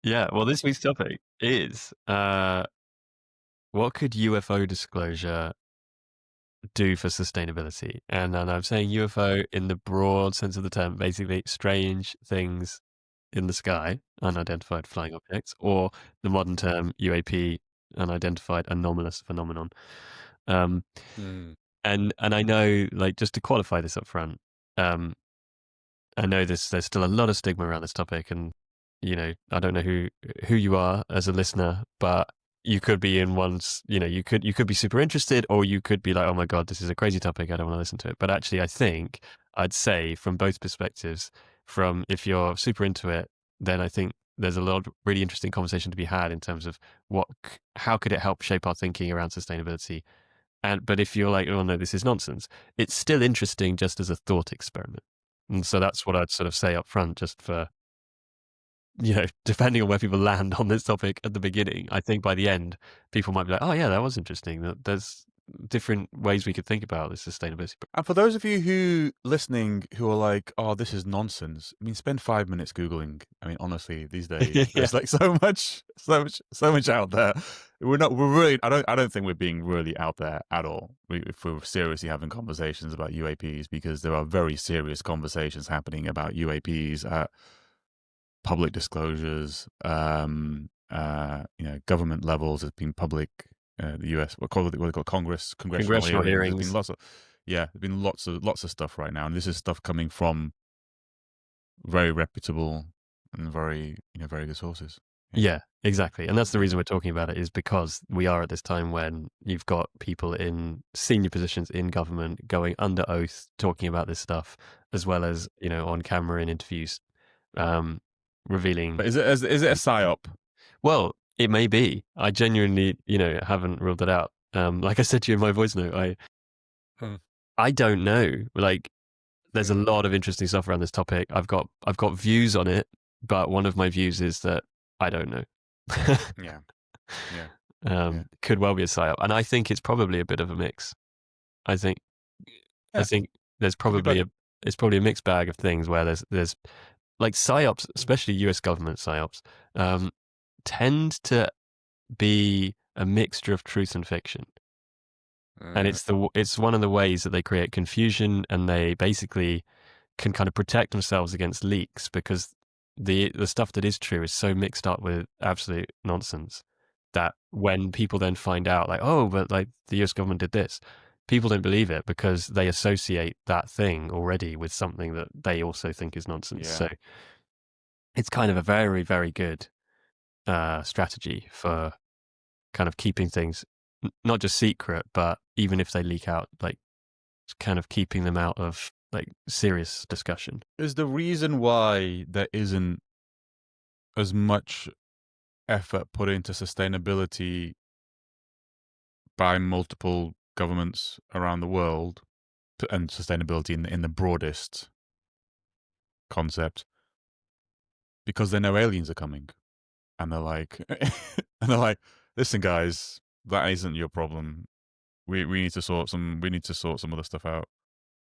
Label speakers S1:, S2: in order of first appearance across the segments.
S1: Yeah, well, this week's topic is what could UFO disclosure do for sustainability? And I'm saying UFO in the broad sense of the term, basically strange things in the sky, unidentified flying objects, or the modern term UAP, unidentified anomalous phenomenon. Um,
S2: Mm.
S1: and I know, like, just to qualify this up front, um, I know there's still a lot of stigma around this topic, and I don't know who you are as a listener, but you could be in one's, you could be super interested, or you could be like, oh my god, this is a crazy topic, I don't want to listen to it. But actually, I think I'd say from both perspectives, from if you're super into it, then I think there's a lot of really interesting conversation to be had in terms of how could it help shape our thinking around sustainability. But if you're like, oh no, this is nonsense, it's still interesting just as a thought experiment. And so that's what I'd sort of say up front, just for, depending on where people land on this topic at the beginning. I think by the end, people might be like, oh yeah, that was interesting. There's different ways we could think about this sustainability.
S2: And for those of you who listening who are like, "Oh, this is nonsense," I mean, spend 5 minutes googling. I mean, honestly, these days
S1: Yeah,
S2: there's like so much out there. We're really. I don't think we're being really out there at all. If we're seriously having conversations about UAPs, because there are very serious conversations happening about UAPs at public disclosures, government levels. There's been public, the US, what they call congressional
S1: congressional
S2: hearings. There's been
S1: hearings.
S2: lots of stuff right now, and this is stuff coming from very reputable and very good sources. Yeah.
S1: Yeah, exactly. And that's the reason we're talking about it, is because we are at this time when you've got people in senior positions in government going under oath talking about this stuff, as well as, on camera in interviews, um, revealing.
S2: But is it a psyop?
S1: Well, it may be. I genuinely, haven't ruled it out. Like I said to you in my voice note,
S2: Hmm.
S1: I don't know. Like, there's a
S2: Hmm.
S1: lot of interesting stuff around this topic. I've got views on it, but one of my views is that I don't know.
S2: Yeah, yeah, yeah,
S1: Could well be a psyop, and I think it's probably a bit of a mix. I think I
S2: yeah.
S1: think there's
S2: Could be
S1: probably
S2: both.
S1: a it's probably a mixed bag of things where there's like psyops, especially U.S. government psyops, um, tend to be a mixture of truth and fiction. And
S2: Uh,
S1: it's one of the ways that they create confusion, and they basically can kind of protect themselves against leaks, because the stuff that is true is so mixed up with absolute nonsense that when people then find out, like, oh, but like the US government did this, people don't believe it because they associate that thing already with something that they also think is nonsense.
S2: yeah,
S1: So it's kind of a very, very good strategy for kind of keeping things not just secret, but even if they leak out, like, kind of keeping them out of like serious discussion.
S2: is the reason why there isn't as much effort put into sustainability by multiple governments around the world, and sustainability in the broadest concept, because they know aliens are coming, and they're like, listen, guys, that isn't your problem. We need to sort some other stuff out.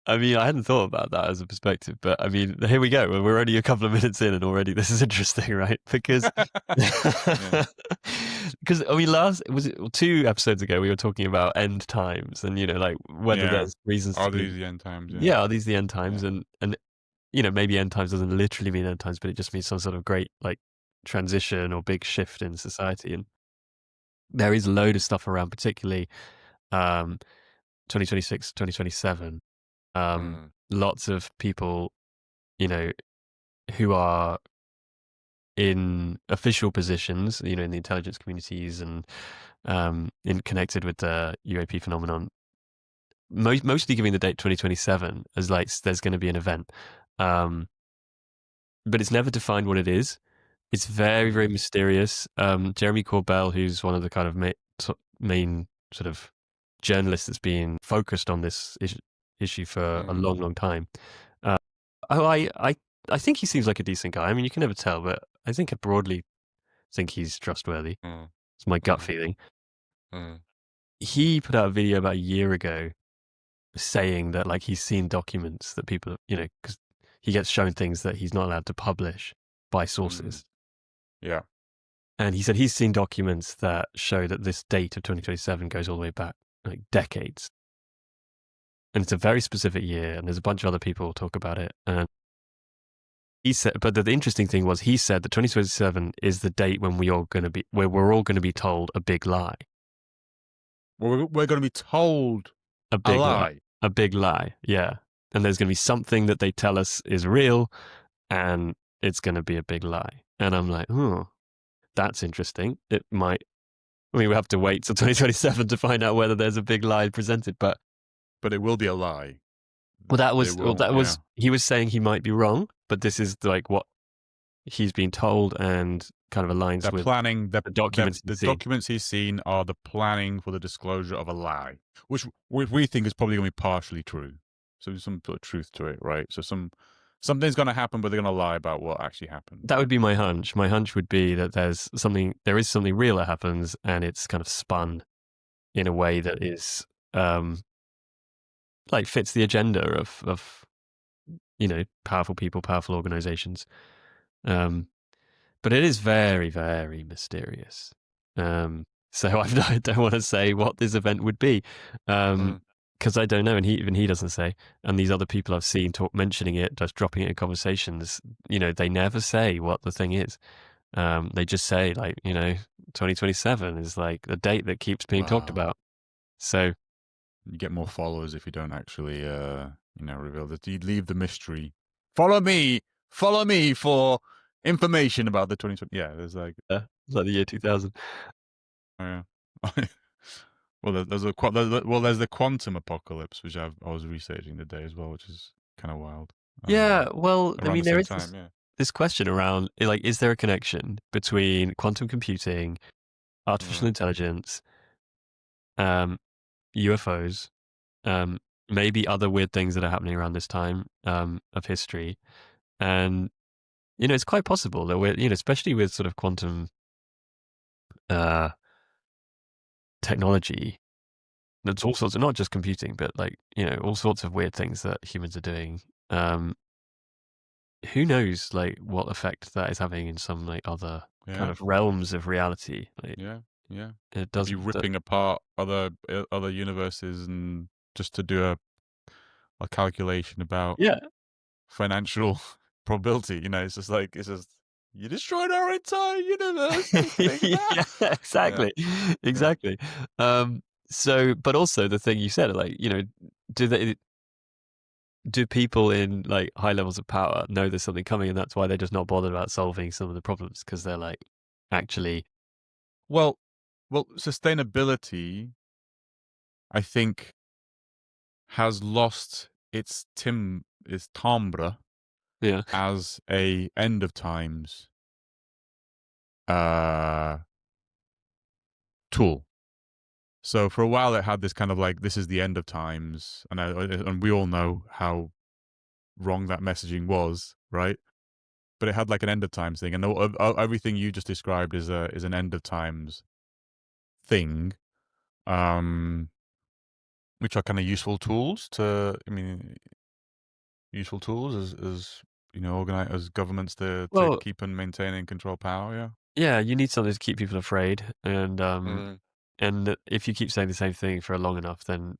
S1: I mean, I hadn't thought about that as a perspective, but I mean, here we go. We're only a couple of minutes in, and already this is interesting, right? Because,
S2: Yeah,
S1: because I mean, was it 2 episodes ago we were talking about end times, and like whether
S2: yeah.
S1: there's reasons to
S2: Are
S1: be,
S2: these the end times? Yeah,
S1: yeah, are these the end times,
S2: yeah.
S1: and maybe end times doesn't literally mean end times, but it just means some sort of great like transition or big shift in society, and there is a load of stuff around, particularly um, 2026, 2027.
S2: Mm,
S1: Lots of people, you know, who are in official positions, in the intelligence communities, and in connected with the UAP phenomenon, mostly giving the date 2027 as like there's going to be an event, um, but it's never defined what it is. It's very, very
S2: mm,
S1: mysterious. Jeremy Corbell, who's one of the kind of main sort of journalists that's been focused on this issue for a
S2: mm,
S1: long, long time. Uh, oh, I think he seems like a decent guy. I mean, you can never tell, but I think I broadly think he's trustworthy.
S2: mm,
S1: It's my gut
S2: mm,
S1: feeling.
S2: mm,
S1: He put out a video about a year ago saying that like he's seen documents that people, because he gets shown things that he's not allowed to publish by
S2: mm.
S1: sources.
S2: Yeah.
S1: And he said he's seen documents that show that this date of 2027 goes all the way back, like decades. And it's a very specific year, and there's a bunch of other people who talk about it. And he said, but the interesting thing was, he said that 2027 is the date when we're all going to be told a big lie.
S2: We're going to be told
S1: A
S2: a
S1: big lie.
S2: lie.
S1: A big lie, yeah. And there's going to be something that they tell us is real, and it's going to be a big lie. And I'm like, oh, that's interesting. It might. I mean, we have to wait till 2027 to find out whether there's a big lie presented. But
S2: it will be a lie.
S1: well,
S2: It will,
S1: that
S2: yeah.
S1: was. He was saying he might be wrong, but this is like what he's been told and kind of aligns
S2: They're
S1: with
S2: planning
S1: the documents
S2: the
S1: he's seen.
S2: documents he's seen are the planning for the disclosure of a lie, which we think is probably going to be partially true. So there's some sort of truth to it, right? So something's going to happen, but they're going to lie about what actually happened.
S1: That would be my hunch. My hunch would be that there is something real that happens, and it's kind of spun in a way that is like fits the agenda of powerful people, powerful organizations. But it is very, very mysterious. So I don't want to say what this event would be, because I don't know, and even he doesn't say. And these other people I've seen mentioning it, just dropping it in conversations. They never say what the thing is. They just say 2027 is like the date that keeps being talked
S2: Wow.
S1: about. So
S2: You get more followers if you don't actually, reveal that. You leave the mystery. Follow me for information about the 2020. Yeah, there's like,
S1: it's like the year 2000.
S2: oh, yeah. Well, there's the quantum apocalypse, which I was researching today as well, which is kind of wild.
S1: Yeah, well, I
S2: Around
S1: mean,
S2: the
S1: there
S2: same
S1: is
S2: time, yeah.
S1: this question around like, is there a connection between quantum computing, artificial intelligence, UFOs, um, maybe other weird things that are happening around this time of history, and it's quite possible that we're especially with sort of quantum uh, technology. There's all sorts of, not just computing, but like all sorts of weird things that humans are doing. Who knows like what effect that is having in some like other kind
S2: Yeah,
S1: of realms of reality. Like
S2: yeah, yeah.
S1: it
S2: Could be
S1: doesn't.
S2: ripping apart other universes and just to do a calculation about
S1: Yeah.
S2: financial probability. It's just you destroyed our entire universe. Just think of that.
S1: Yeah,
S2: Yeah,
S1: exactly.
S2: yeah.
S1: Exactly. So, but also the thing you said, like, do they, do people in like high levels of power know there's something coming, and that's why they're just not bothered about solving some of the problems because they're like, actually,
S2: Well, sustainability, I think, has lost its timbre
S1: yeah,
S2: as a end of times uh tool. So for a while, it had this kind of like, this is the end of times, and we all know how wrong that messaging was, right? But it had like an end of times thing, and everything you just described is an end of times thing, um, which are kind of useful tools useful tools as organize as governments to
S1: well,
S2: keep and maintain and control power. Yeah.
S1: yeah, you need something to keep people afraid,
S2: Mm.
S1: and if you keep saying the same thing for long enough, then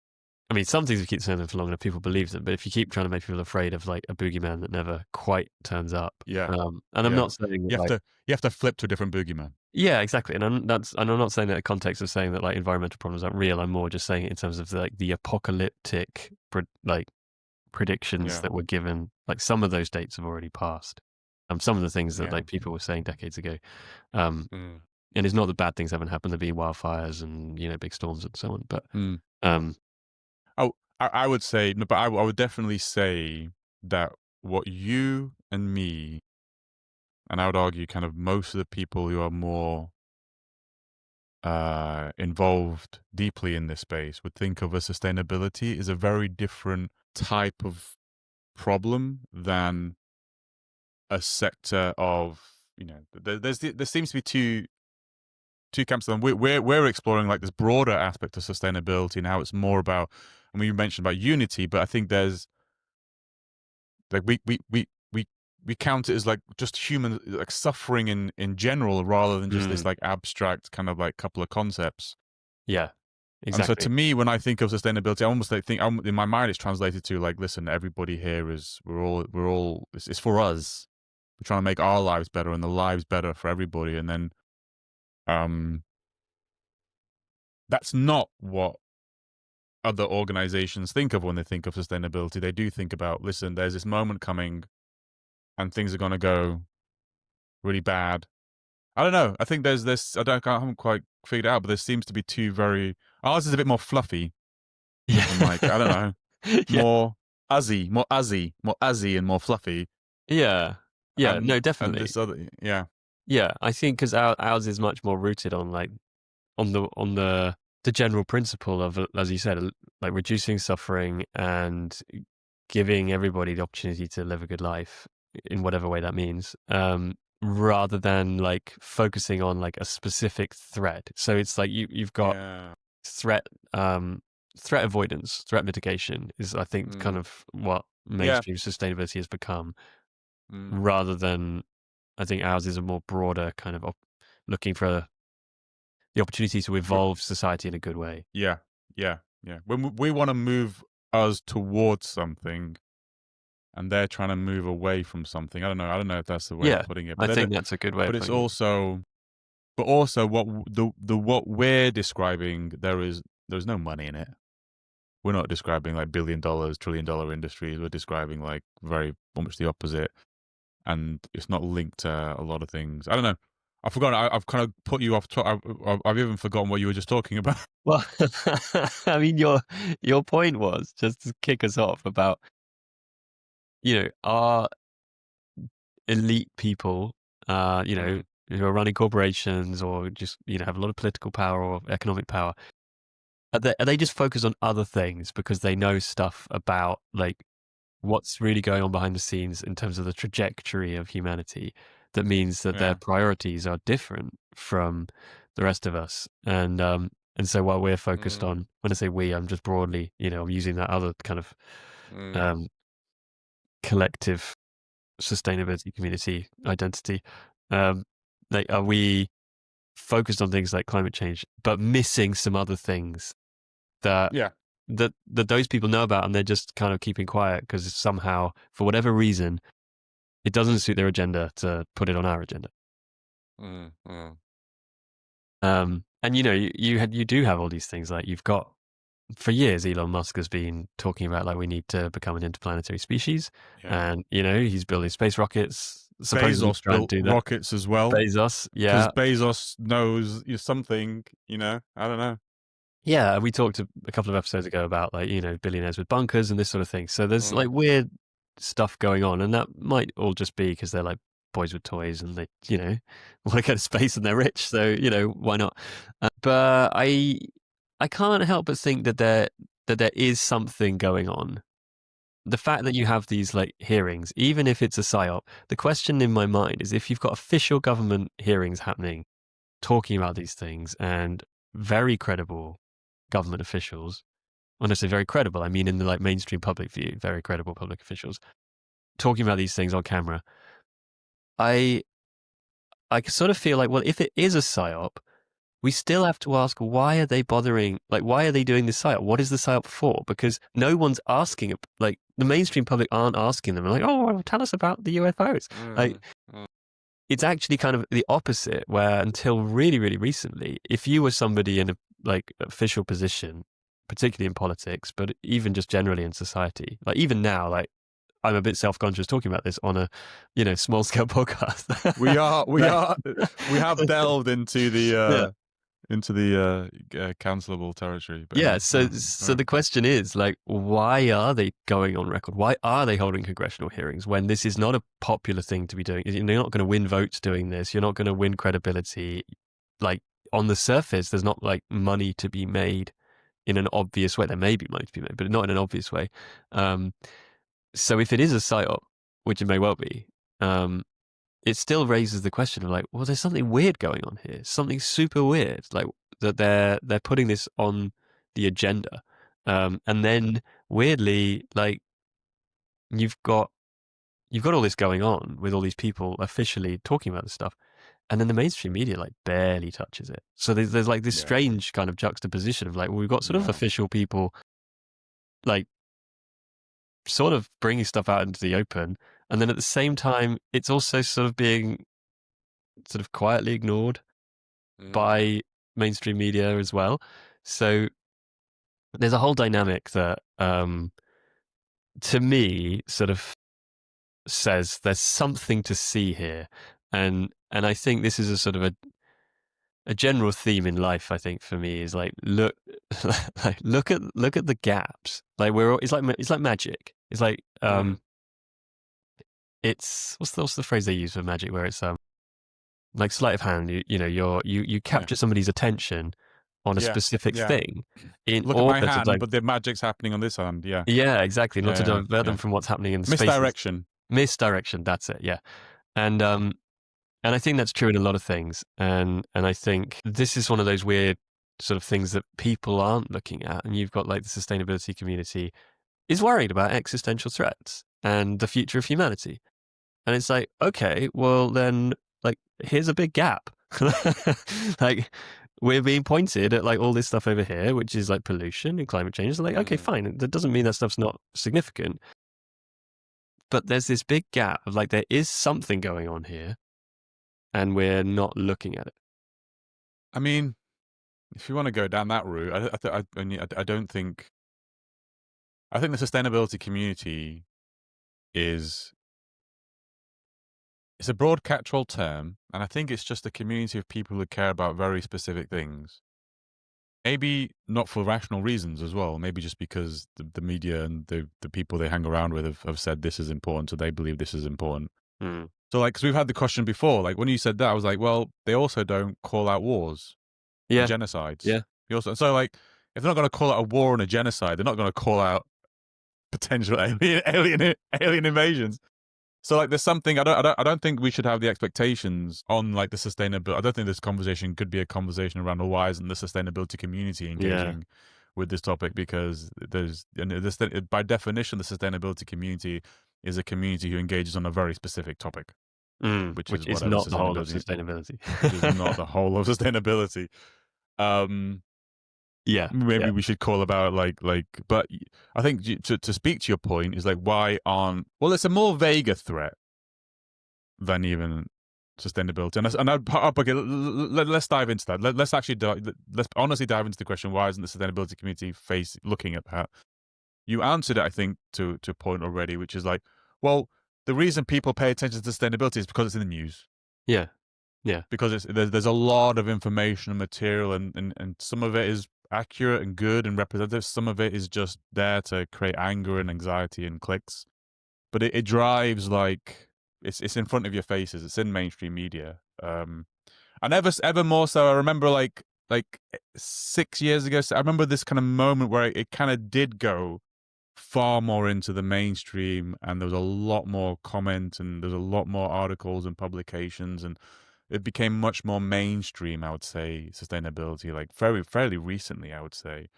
S1: I mean, some things if you keep saying them for long enough, people believe them. But if you keep trying to make people afraid of like a boogeyman that never quite turns up,
S2: Yeah.
S1: and I'm
S2: Yeah.
S1: not saying that
S2: You have
S1: like,
S2: to you have to flip to a different boogeyman.
S1: yeah, exactly, and I'm not saying that in the context of saying that like environmental problems aren't real. I'm more just saying it in terms of like the apocalyptic like predictions
S2: Yeah.
S1: that were given. Like some of those dates have already passed. Some of the things that
S2: Yeah.
S1: like people were saying decades ago. Um,
S2: Mm.
S1: and it's not that bad things haven't happened. There've been wildfires and big storms and so on. But
S2: Mm.
S1: um,
S2: Oh, I would say no, but I would definitely say that what you and me, and I would argue kind of most of the people who are more involved deeply in this space would think of as sustainability is a very different type of problem than a sector of there seems to be two camps of them. We're exploring like this broader aspect of sustainability and how it's more about. I mean, you mentioned about unity, but I think there's like we we count it as like just human like suffering in general rather than just
S1: Mm,
S2: this like abstract kind of like couple of concepts.
S1: yeah,
S2: And so to
S1: exactly.
S2: me, when I think of sustainability, I almost like think in my mind it's translated to like, listen, everybody here is we're all it's for us. We're trying to make our lives better and the lives better for everybody. And then um that's not what other organizations think of when they think of sustainability. They do think about, listen, there's this moment coming and things are going to go really bad. I don't know. I think there's this. I haven't quite figured out, but there seems to be two very. Ours is a bit more fluffy and like I don't
S1: Yeah.
S2: know,
S1: Yeah.
S2: more azzy, and more fluffy.
S1: Yeah. Yeah, no,
S2: And
S1: definitely.
S2: this other, yeah,
S1: Yeah, I think because ours is much more rooted on like on the general principle of, as you said, like reducing suffering and giving everybody the opportunity to live a good life in whatever way that means, rather than like focusing on like a specific threat. So it's like you've got
S2: yeah,
S1: threat um, threat avoidance, threat mitigation is, I think, kind
S2: mm,
S1: of what
S2: yeah,
S1: mainstream sustainability has become,
S2: mm,
S1: rather than, I think ours is a more broader kind of looking for the opportunity to
S2: for,
S1: evolve society in a good way.
S2: yeah, yeah, yeah. When we want to move us towards something, and they're trying to move away from something. I don't know. I don't know if that's the way of
S1: Yeah,
S2: putting it,
S1: I
S2: but
S1: think that's a good way of
S2: but it's
S1: putting it.
S2: also but also what the what we're describing, there's no money in it. We're not describing like $1 billion, $1 trillion industries. We're describing like very much the opposite, and it's not linked to a lot of things. I don't know. I've forgotten. I've kind of put you off. I've even forgotten what you were just talking about.
S1: Well, I mean, your point was just to kick us off about, are elite people,
S2: Mm,
S1: who are running corporations or just, have a lot of political power or economic power. Are they just focused on other things because they know stuff about like what's really going on behind the scenes in terms of the trajectory of humanity, that means that their
S2: yeah.
S1: priorities are different from the rest of us? And so while we're focused
S2: Mm,
S1: on, when I say we, I'm just broadly, I'm using that other kind of
S2: mm,
S1: um, collective sustainability community identity. Um, like, are we focused on things like climate change, but missing some other things that
S2: yeah.
S1: those people know about, and they're just kind of keeping quiet because somehow, for whatever reason, it doesn't suit their agenda to put it on our agenda.
S2: Mm, mm,
S1: And you do have all these things, like you've got, for years Elon Musk has been talking about like we need to become an interplanetary species,
S2: yeah.
S1: and he's building space rockets supposedly to
S2: Bezos
S1: try and
S2: built
S1: do that.
S2: rockets as well.
S1: Bezos,
S2: Because
S1: yeah.
S2: Bezos knows something, I don't know.
S1: Yeah, we talked a couple of episodes ago about like, billionaires with bunkers and this sort of thing. So there's
S2: Mm,
S1: like weird stuff going on, and that might all just be because they're like boys with toys and they, want to go to space and they're rich. So, why not? But I can't help but think that there is something going on. The fact that you have these like hearings, even if it's a psyop, the question in my mind is, if you've got official government hearings happening, talking about these things, and very credible government officials. When I say very credible, I mean in the like mainstream public view, very credible public officials talking about these things on camera. I I sort of feel like, well, if it is a psyop, we still have to ask, why are they bothering? Like, why are they doing this psyop? What is the psyop for? Because no one's asking. Like, the mainstream public aren't asking them. Like, oh, well, tell us about the UFOs. Like,
S2: mm, mm,
S1: it's actually kind of the opposite. Where until really, really recently, if you were somebody in a like official position, particularly in politics, but even just generally in society, like even now, like I'm a bit self-conscious talking about this on a, small scale podcast.
S2: We are,
S1: Like,
S2: we have delved
S1: yeah.
S2: into the cancelable territory. But
S1: Yeah,
S2: anyway,
S1: so the question is like, why are they going on record? Why are they holding congressional hearings when this is not a popular thing to be doing? You're not going to win votes doing this. You're not going to win credibility. Like, on the surface, there's not like money to be made in an obvious way. There may be money to be made, but not in an obvious way. Um, so if it is a psyop, which it may well be, it still raises the question of like, well, there's something weird going on here. Something super weird, like that they're putting this on the agenda, and then weirdly, like you've got you've got all this going on with all these people officially talking about this stuff, and then the mainstream media like barely touches it. So there's like this
S2: Yeah.
S1: strange kind of juxtaposition of like, well, we've got sort of
S2: Yeah.
S1: official people like sort of bringing stuff out into the open, and then at the same time, it's also sort of being sort of quietly ignored
S2: Mm.
S1: by mainstream media as well. So there's a whole dynamic that, to me, sort of says there's something to see here, and I think this is a sort of a general theme in life. I think for me is like like look at the gaps. Like it's like magic. It's like
S2: Mm.
S1: it's what's the phrase they use for magic where it's like sleight of hand. You know you
S2: Yeah.
S1: capture somebody's attention on a
S2: Yeah.
S1: specific
S2: Yeah.
S1: thing in
S2: Look at my
S1: order to
S2: hand,
S1: like,
S2: but the magic's happening on this hand. Yeah.
S1: yeah, exactly, not
S2: Yeah.
S1: to
S2: Yeah.
S1: divert them
S2: Yeah.
S1: from what's happening in the spaces.
S2: Misdirection.
S1: Misdirection, that's it, yeah. And and I think that's true in a lot of things. And I think this is one of those weird sort of things that people aren't looking at. And you've got like the sustainability community is worried about existential threats and the future of humanity. And it's like, okay, well then, like, here's a big gap. Like, we're being pointed at like all this stuff over here, which is like pollution and climate change. It's like, okay,
S2: Mm.
S1: fine. That doesn't mean that stuff's not significant. But there's this big gap of like, there is something going on here and we're not looking at it.
S2: I mean, if you want to go down that route, I don't think. I think the sustainability community is it's a broad catch-all term, and I think it's just a community of people who care about very specific things. Maybe not for rational reasons as well. Maybe just because the media and the people they hang around with have said this is important, so they believe this is important.
S1: Mm.
S2: So, like, because we've had the question before, like when you said that, I was like, well, they also don't call out wars and
S1: Yeah.
S2: genocides.
S1: Yeah.
S2: They also, so like, if they're not going to call out a war and a genocide, they're not going to call out potential alien invasions. So like, there's something I don't think we should have the expectations on like the sustainability. I don't think this conversation could be a conversation around, well, why isn't the sustainability community
S1: Yeah.
S2: engaging with this topic? Because by definition, the sustainability community is a community who engages on a very specific topic,
S1: Mm.
S2: which
S1: Which
S2: is
S1: is
S2: whatever
S1: not the whole of
S2: sustainability,
S1: sustainability.
S2: which is not the whole of sustainability.
S1: Yeah.
S2: Maybe
S1: Yeah.
S2: we should call about but I think to speak to your point is like, why aren't, well, it's a more vaguer threat than even sustainability. Okay, let's dive into that. Let's actually let's honestly dive into the question: why isn't the sustainability community looking at that? You answered it, I think, to a point already, which is like, well, the reason people pay attention to sustainability is because it's in the news,
S1: Yeah. Yeah.
S2: because there's a lot of information and material, and some of it is accurate and good and representative. Some of it is just there to create anger and anxiety and clicks. But it drives, like, it's in front of your faces. It's in mainstream media. And ever more so, I remember like 6 years ago. So I remember this kind of moment where it kind of did go far more into the mainstream, and there was a lot more comment, and there's a lot more articles and publications, and it became much more mainstream. I would say sustainability, like fairly recently, I would say,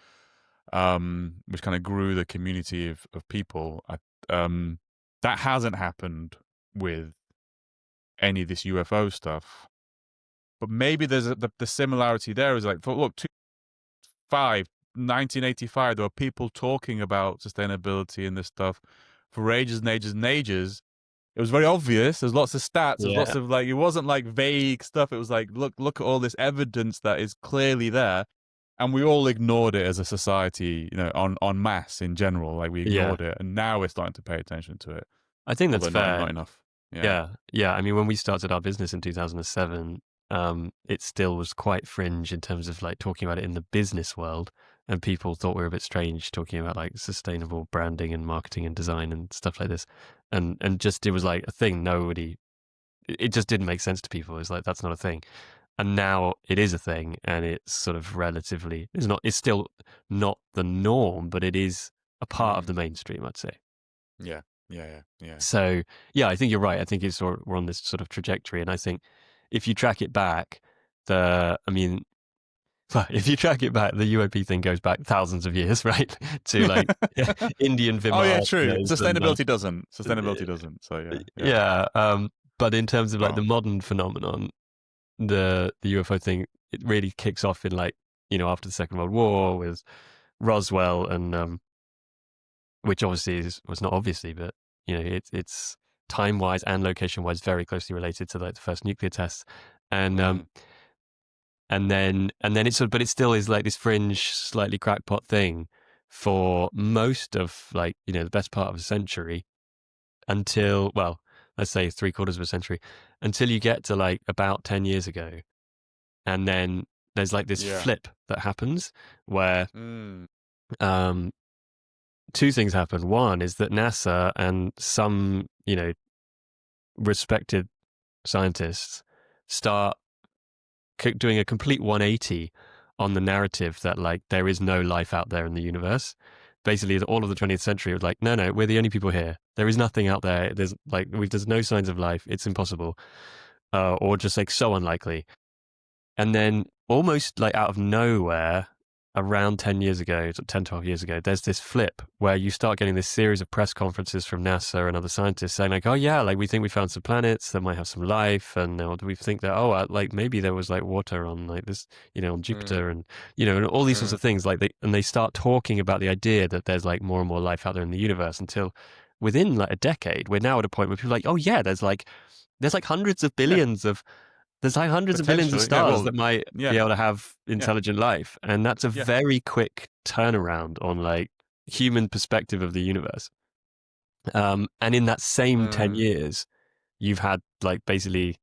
S2: which kind of grew the community of people. That hasn't happened with any of this UFO stuff, but maybe there's the similarity there is like, look, 1985, there were people talking about sustainability and this stuff for ages and ages and ages. It was very obvious. There's lots of stats. There's lots
S1: Yeah.
S2: of, like, it wasn't like vague stuff. It was like, look at all this evidence that is clearly there. And we all ignored it as a society, en masse in general. Like, we
S1: Yeah.
S2: ignored it. And now we're starting to pay attention to it.
S1: I think that's
S2: Although
S1: fair.
S2: not enough. Yeah.
S1: Yeah. Yeah. I mean, when we started our business in 2007, it still was quite fringe in terms of like talking about it in the business world. And people thought we were a bit strange talking about like sustainable branding and marketing and design and stuff like this. And just, it was like a thing it just didn't make sense to people. It's like, that's not a thing. And now it is a thing, and it's sort of relatively, it's still not the norm, but it is a part of the mainstream, I'd say.
S2: Yeah. Yeah. Yeah.
S1: So, yeah, I think you're right. I think we're on this sort of trajectory. And I think if you track it back, I mean, But if you track it back, the UAP thing goes back thousands of years, right? To like Indian
S2: Oh yeah,
S1: Vimar
S2: true.
S1: and like
S2: Sustainability doesn't. Sustainability doesn't. So yeah, yeah.
S1: yeah. But in terms of like the
S2: Wow.
S1: modern phenomenon, the UFO thing, it really kicks off in like after the Second World War with Roswell and which obviously was not obviously, but it's time wise and location wise very closely related to like the first nuclear tests, and
S2: Mm,
S1: and then it's sort of, but it still is like this fringe, slightly crackpot thing for most of like the best part of a century until well, let's say three-quarters of a century until you get to like about 10 years ago, and then there's like this
S2: yeah.
S1: flip that happens where
S2: Mm,
S1: um two things happen. One is that NASA and some, respected scientists start doing a complete 180 on the narrative that like there is no life out there in the universe. Basically, all of the 20th century was like, no, we're the only people here. There is nothing out there. There's no signs of life. It's impossible, or just like so unlikely. And then almost like out of nowhere, around 10 years ago, 10, 12 years ago, there's this flip where you start getting this series of press conferences from NASA and other scientists saying like, oh yeah, like we think we found some planets that might have some life. And we think that, like maybe there was like water on like this, on
S2: mm,
S1: Jupiter and all these sorts
S2: mm,
S1: of things. Like they start talking about the idea that there's like more and more life out there in the universe until within like a decade, we're now at a point where people are like, oh yeah, there's like hundreds of
S2: yeah.
S1: billions of there's like hundreds of billions of
S2: Potentially. Yeah.
S1: stars
S2: Well.
S1: that might be
S2: Yeah.
S1: able to have
S2: Yeah.
S1: intelligent life. And that's a
S2: Yeah.
S1: very quick turnaround on like human perspective of the universe. And in that same 10
S2: Mm,
S1: years, you've had like basically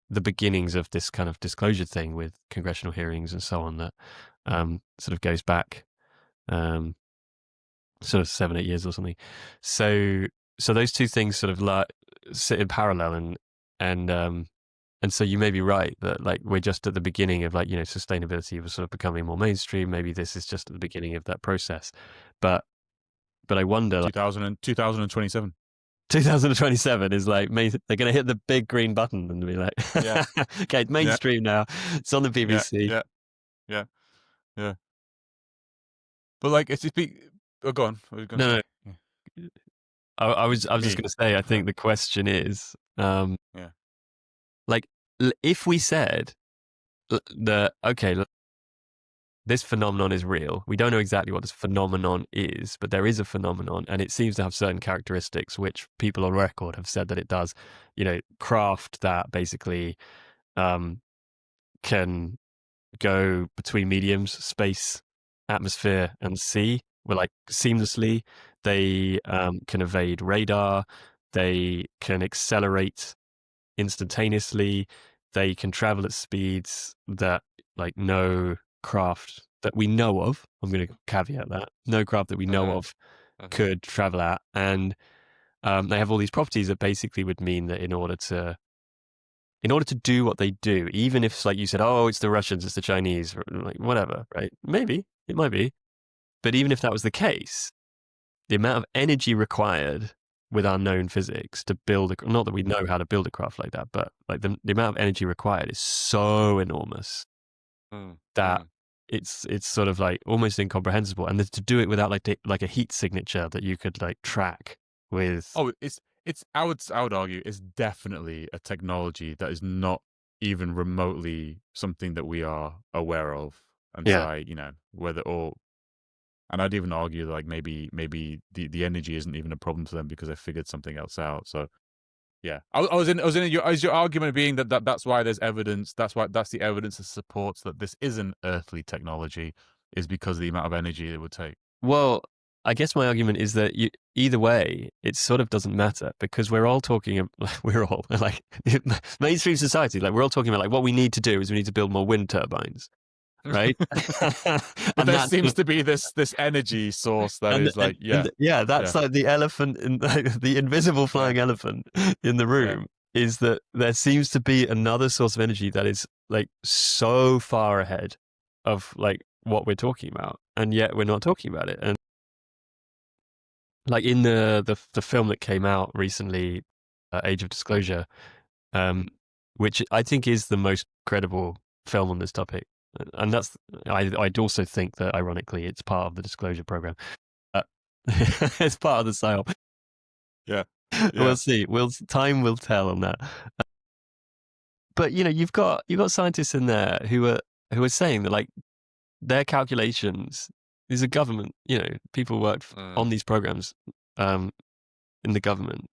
S1: the beginnings of this kind of disclosure thing with congressional hearings and so on that sort of goes back um, sort of 7, 8 years or something. So those two things sort of like sit in parallel and and so you may be right that like we're just at the beginning of like sustainability was sort of becoming more mainstream. Maybe this is just at the beginning of that process, but I wonder like
S2: 2027.
S1: 2027 is like they're going to hit the big green button and be like,
S2: Yeah.
S1: okay, it's
S2: Yeah.
S1: mainstream now. It's on the
S2: Yeah.
S1: BBC.
S2: Yeah. Yeah. Yeah. But like, it's just be. Oh, go on. What were you gonna
S1: No,
S2: say?
S1: no. I was just
S2: Me.
S1: going to say. I
S2: Yeah.
S1: think the question is,
S2: Yeah.
S1: like, if we said that okay, this phenomenon is real. We don't know exactly what this phenomenon is, but there is a phenomenon, and it seems to have certain characteristics which people on record have said that it does. Craft that basically um, can go between mediums, space, atmosphere, and sea. Well, like seamlessly. They can evade radar. They can accelerate instantaneously. They can travel at speeds that like no craft that we know of. I'm going to caveat that no craft that we know
S2: Uh-huh.
S1: of
S2: Uh-huh.
S1: could travel at, and they have all these properties that basically would mean that in order to do what they do, even if like you said, oh, it's the Russians, it's the Chinese, like whatever, right? Maybe it might be, but even if that was the case, the amount of energy required with our known physics to build not that we know how to build a craft like that, but like the amount of energy required is so enormous
S2: Mm,
S1: that
S2: mm.
S1: it's sort of like almost incomprehensible, and to do it without like a heat signature that you could like track with
S2: Oh, it's. I would argue it's definitely a technology that is not even remotely something that we are aware of, and so
S1: yeah.
S2: whether or. And I'd even argue like maybe the energy isn't even a problem to them because they figured something else out. So yeah, is your argument being that's why there's evidence. That's the evidence that supports that this isn't earthly technology, is because of the amount of energy it would take.
S1: Well, I guess my argument is that either way, it sort of doesn't matter because we're all talking, we're all like mainstream society, like we're all talking about like what we need to do is we need to build more wind turbines, right?
S2: But
S1: And
S2: there
S1: that's
S2: seems to be this energy source that is like
S1: yeah,
S2: yeah
S1: that's like the elephant in like, the invisible
S2: yeah
S1: flying elephant in the
S2: yeah
S1: room is that there seems to be another source of energy that is like so far ahead of like what we're talking about, and yet we're not talking about it. And like in the film that came out recently, Age of Disclosure, um, which I think is the most credible film on this topic. And that's I'd also think that ironically it's part of the disclosure program. Uh, it's part of the sale.
S2: Yeah.
S1: We'll
S2: Yeah.
S1: see. Time will tell on that. But you've got scientists in there who are saying that like their calculations. These are government. People worked on
S2: Mm.
S1: these programs um, in the government,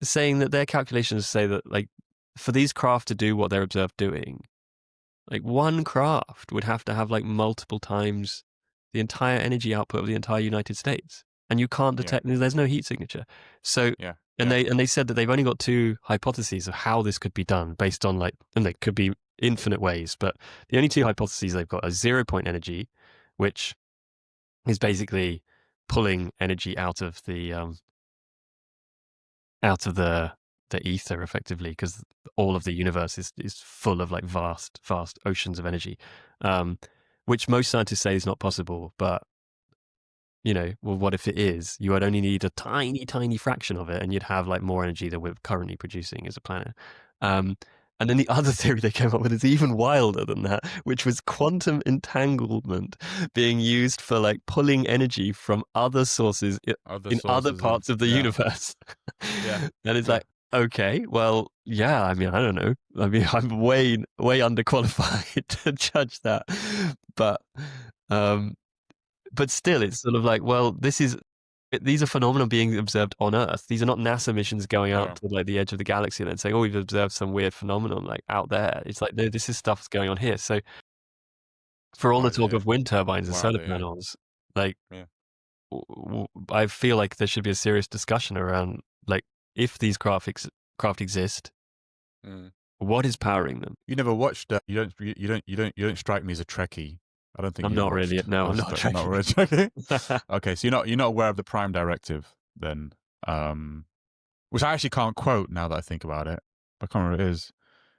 S1: saying that their calculations say that like for these craft to do what they're observed doing, like one craft would have to have like multiple times the entire energy output of the entire United States, and you can't
S2: Yeah.
S1: detect. There's no heat signature. So,
S2: Yeah.
S1: and
S2: Yeah.
S1: they said that they've only got two hypotheses of how this could be done based on like, and they could be infinite ways, but the only two hypotheses they've got are 0 point energy, which is basically pulling energy out of the ether effectively, because all of the universe is full of like vast oceans of energy, which most scientists say is not possible. But well, what if it is? You would only need a tiny fraction of it, and you'd have like more energy than we're currently producing as a planet. um, and then the other theory they came up with is even wilder than that, which was quantum entanglement being used for like pulling energy from other sources
S2: Other
S1: in other
S2: sources of
S1: parts of the
S2: yeah.
S1: universe.
S2: Yeah.
S1: And it's
S2: Yeah.
S1: like, okay, well, yeah, I mean, I don't know. I mean, I'm way underqualified to judge that. But um but still it's sort of like, well, these are phenomena being observed on Earth. These are not NASA missions going out
S2: Yeah.
S1: to like the edge of the galaxy and then saying, "Oh, we've observed some weird phenomenon like out there." It's like, no, this is stuff that's going on here. So for all
S2: Why
S1: the
S2: is it
S1: talk
S2: here?
S1: of wind turbines and
S2: Why are
S1: solar
S2: they here?
S1: panels, like
S2: Yeah.
S1: I feel like there should be a serious discussion around like if these craft exist,
S2: Mm.
S1: what is powering them?
S2: You never watched. You don't strike me as a Trekkie. I don't think
S1: I'm
S2: you've
S1: not really.
S2: watched
S1: No, I'm
S2: those.
S1: not
S2: Not
S1: tracking.
S2: really Trekkie. Okay, so you're not aware of the Prime Directive then, which I actually can't quote now that I think about it. I can't remember what it is.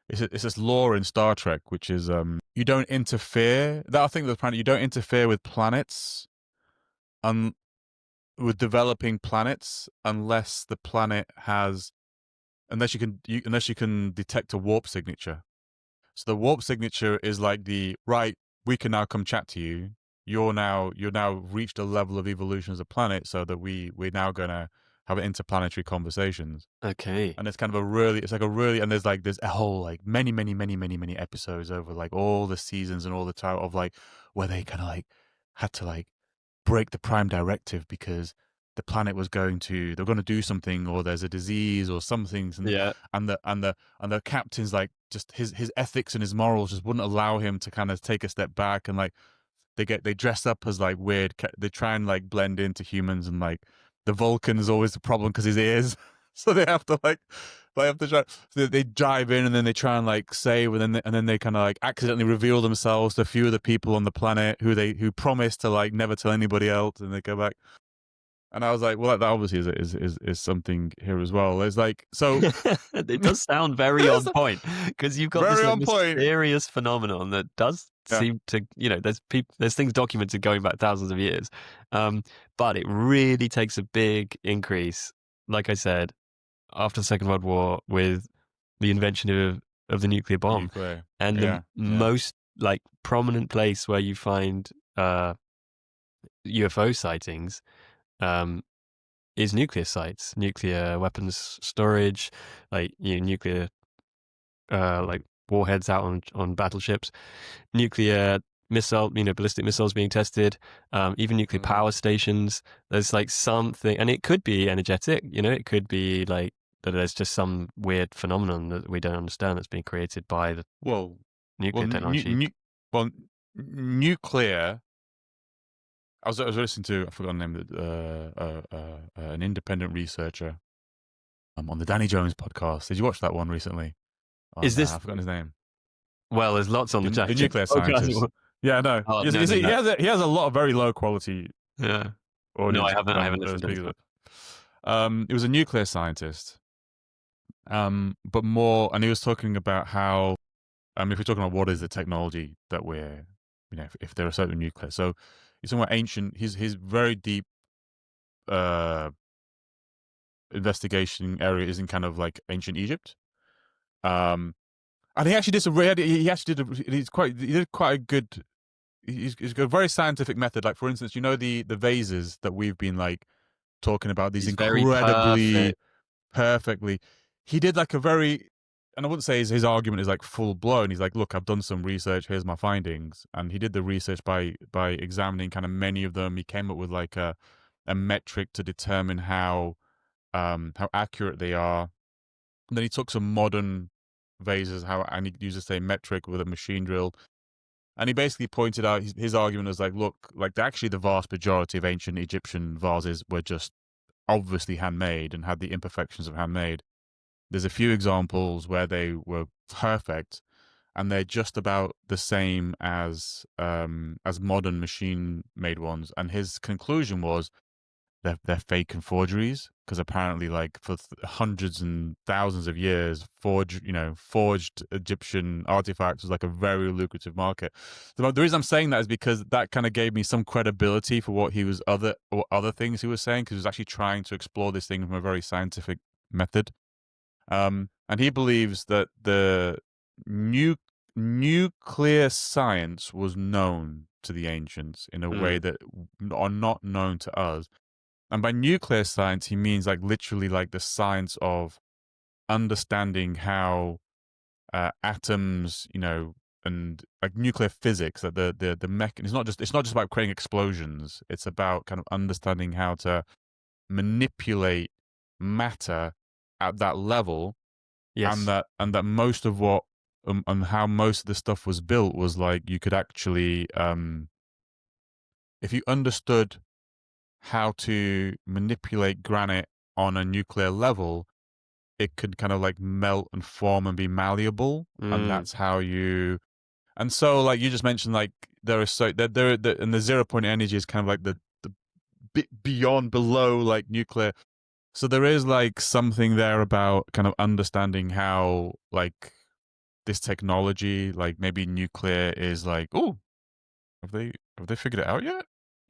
S2: It's this law in Star Trek, which is you don't interfere. That I think the planet you don't interfere with planets, un, with developing planets unless the planet has unless you can detect a warp signature. So the warp signature is like the right. We can now come chat to you. You're now reached a level of evolution as a planet, so that we're now gonna have interplanetary conversations.
S1: Okay.
S2: And it's kind of and there's a whole like many episodes over like all the seasons and all the time of like where they kind of like had to like break the Prime Directive because the planet was they're going to do something, or there's a disease or something,
S1: Yeah.
S2: and the captain's like just his ethics and his morals just wouldn't allow him to kind of take a step back, and like they dress up as like weird, they try and like blend into humans, and like the Vulcan is always the problem because his ears, so they have to try. So they dive in and then they try and like save, and then they kind of like accidentally reveal themselves to a few of the people on the planet who promised to like never tell anybody else, and they go back. And I was like, well, that obviously is something here as well. There's like so
S1: It does sound very on point, because you've got this
S2: very
S1: like
S2: on point.
S1: mysterious phenomenon that does
S2: Yeah,
S1: seem to, there's things documented going back thousands of years, but it really takes a big increase, like I said, after the Second World War with the invention of the nuclear bomb,
S2: nuclear.
S1: and the
S2: Yeah, yeah.
S1: most like prominent place where you find UFO sightings um, is nuclear sites, nuclear weapons storage, like nuclear like warheads out on battleships, nuclear ballistic missiles being tested, even nuclear
S2: Mm.
S1: power stations. There's like something, and it could be energetic. It could be like that. There's just some weird phenomenon that we don't understand that's being created by the
S2: Well, well,
S1: nuclear technology.
S2: well, nuclear. I was listening to I forgot the name of an independent researcher on the Danny Jones podcast. Did you watch that one recently?
S1: Is
S2: On
S1: this
S2: I've forgotten his name.
S1: well? There's lots on the
S2: The
S1: chat.
S2: nuclear
S1: Oh god.
S2: scientist. Yeah, no.
S1: Oh no, no,
S2: He
S1: no.
S2: has a lot of very low quality
S1: Yeah. No, I
S2: audience
S1: haven't. I haven't listened to this
S2: speakers.
S1: one.
S2: He was a nuclear scientist. But more, and he was talking about how, if we're talking about what is the technology that we're, if there are certain nuclear. So he's talking about ancient. His very deep uh investigation area is in kind of like ancient Egypt. Um, And he actually did some. He actually did. He did quite a good. He's got a very scientific method. Like for instance, the vases that we've been like talking about, these
S1: It's very
S2: incredibly
S1: perfect.
S2: perfectly. He did like a very, and I wouldn't say his argument is like full blown. He's like, look, I've done some research. Here's my findings, and he did the research by examining kind of many of them. He came up with like a metric to determine how accurate they are. And then he took some modern vases, and he used the same metric with a machine drill. And he basically pointed out his argument was like, look, like actually the vast majority of ancient Egyptian vases were just obviously handmade and had the imperfections of handmade. There's a few examples where they were perfect, and they're just about the same as modern machine made ones. And his conclusion was they're fake and forgeries, because apparently like for hundreds and thousands of years forged Egyptian artifacts was like a very lucrative market. The reason I'm saying that is because that kind of gave me some credibility for what he was other things he was saying, because he was actually trying to explore this thing from a very scientific method. And he believes that the new nuclear science was known to the ancients in a way
S1: Mm.
S2: that are not known to us. And by nuclear science, he means like literally like the science of understanding how atoms, and like nuclear physics, that the mech. It's not just about creating explosions. It's about kind of understanding how to manipulate matter at that level, and
S1: Yes.
S2: that most of what and how most of the stuff was built was like you could actually, if you understood how to manipulate granite on a nuclear level, it could kind of like melt and form and be malleable, and
S1: Mm.
S2: that's how you. And so, like you just mentioned, like there is so and the 0 point energy is kind of like the bit beyond below like nuclear. So there is like something there about kind of understanding how like this technology, like maybe nuclear is like, oh, have they figured it out yet?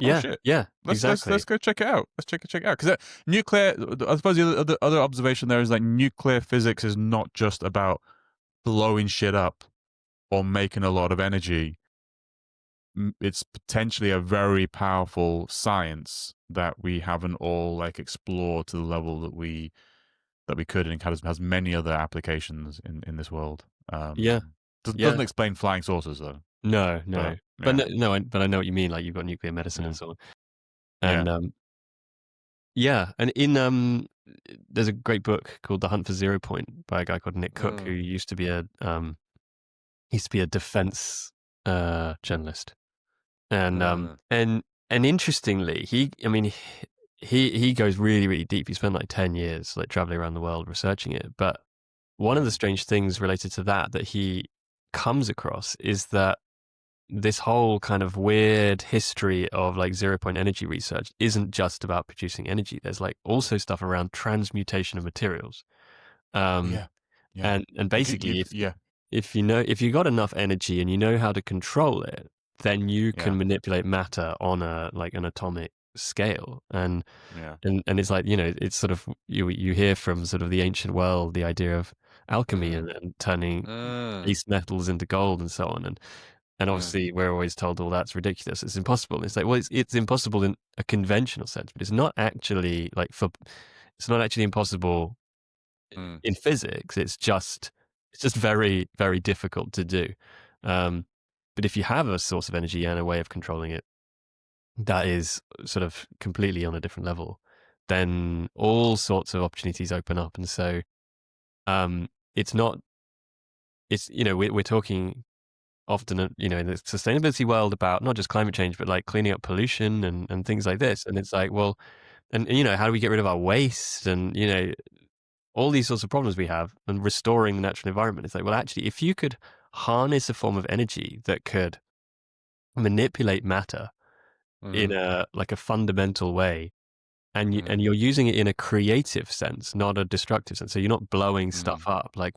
S2: Oh
S1: Yeah.
S2: shit.
S1: Yeah.
S2: Let's
S1: Exactly.
S2: go check it out. Let's check it out, because nuclear. I suppose the other observation there is like nuclear physics is not just about blowing shit up or making a lot of energy. It's potentially a very powerful science that we haven't all like explored to the level that we could, and it has many other applications in this world.
S1: Yeah. Yeah.
S2: Doesn't explain flying saucers though,
S1: No.
S2: but
S1: No. But
S2: yeah,
S1: no. No. But I know what you mean. Like you've got nuclear medicine and
S2: yeah,
S1: so on.
S2: yeah.
S1: And yeah. And in there's a great book called The Hunt for Zero Point by a guy called Nick Cook, who
S2: Mm,
S1: used to be a defense journalist. And
S2: uh,
S1: and interestingly, he goes really really deep. He spent like 10 years like traveling around the world researching it. But one of the
S2: mm,
S1: strange things related to that he comes across is that this whole kind of weird history of like 0 point energy research isn't just about producing energy. There's like also stuff around transmutation of materials. Um,
S2: yeah, yeah.
S1: and
S2: You
S1: basically,
S2: yeah,
S1: if you got enough energy and you know how to control it, then you
S2: yeah,
S1: can manipulate matter on a like an atomic scale.
S2: yeah.
S1: And it's like, it's sort of you hear from sort of the ancient world the idea of alchemy
S2: Mm,
S1: and turning
S2: mm,
S1: base metals into gold and so on. And
S2: mm,
S1: obviously we're always told, well, that's ridiculous. It's impossible. And it's like, well, it's impossible in a conventional sense, but it's not actually impossible
S2: mm,
S1: in physics. It's just very, very difficult to do. Um, but if you have a source of energy and a way of controlling it that is sort of completely on a different level, then all sorts of opportunities open up. And so um, it's not, we're talking often, in the sustainability world about not just climate change, but like cleaning up pollution and things like this. And it's like, well, and how do we get rid of our waste and, all these sorts of problems we have and restoring the natural environment? It's like, well, actually, if you could harness a form of energy that could manipulate matter in
S2: mm,
S1: a fundamental way, and
S2: mm,
S1: you're using it in a creative sense, not a destructive sense. So you're not blowing stuff
S2: mm,
S1: up like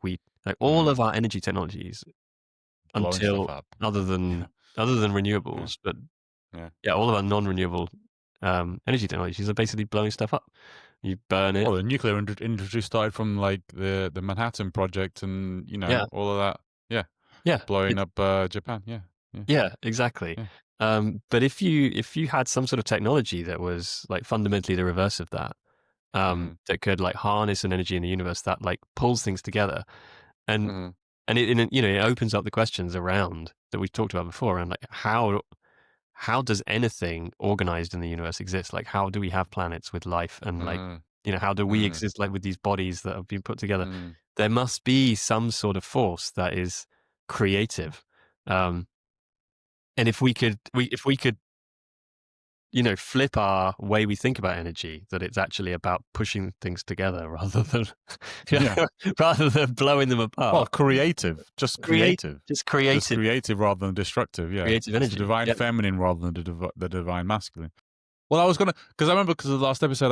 S1: all
S2: mm.
S1: of our energy technologies
S2: Blowing stuff
S1: until
S2: up.
S1: other
S2: Yeah,
S1: than other than
S2: yeah,
S1: renewables, but
S2: yeah.
S1: yeah, all of our non-renewable energy technologies are basically blowing stuff up. You burn it.
S2: Well, the nuclear industry started from like the Manhattan Project, and
S1: Yeah,
S2: all of that.
S1: Yeah,
S2: blowing up Japan. Yeah, yeah,
S1: yeah, exactly.
S2: yeah.
S1: But if you had some sort of technology that was like fundamentally the reverse of that,
S2: Mm,
S1: that could like harness an energy in the universe that like pulls things together, and
S2: mm,
S1: it opens up the questions around that we talked about before, around like how does anything organized in the universe exist? Like, how do we have planets with life, and like,
S2: mm,
S1: how do we
S2: mm,
S1: exist like with these bodies that have been put together?
S2: mm.
S1: There must be some sort of force that is creative. Um, and if we could flip our way we think about energy, that it's actually about pushing things together rather than
S2: Yeah.
S1: rather than blowing them
S2: Well,
S1: apart.
S2: creative,
S1: Create just
S2: just
S1: creative
S2: creative rather than destructive. Yeah,
S1: creative
S2: it's the
S1: energy.
S2: divine
S1: Yep.
S2: feminine rather than the divine masculine. Well, I was gonna because I remember because of the last episode,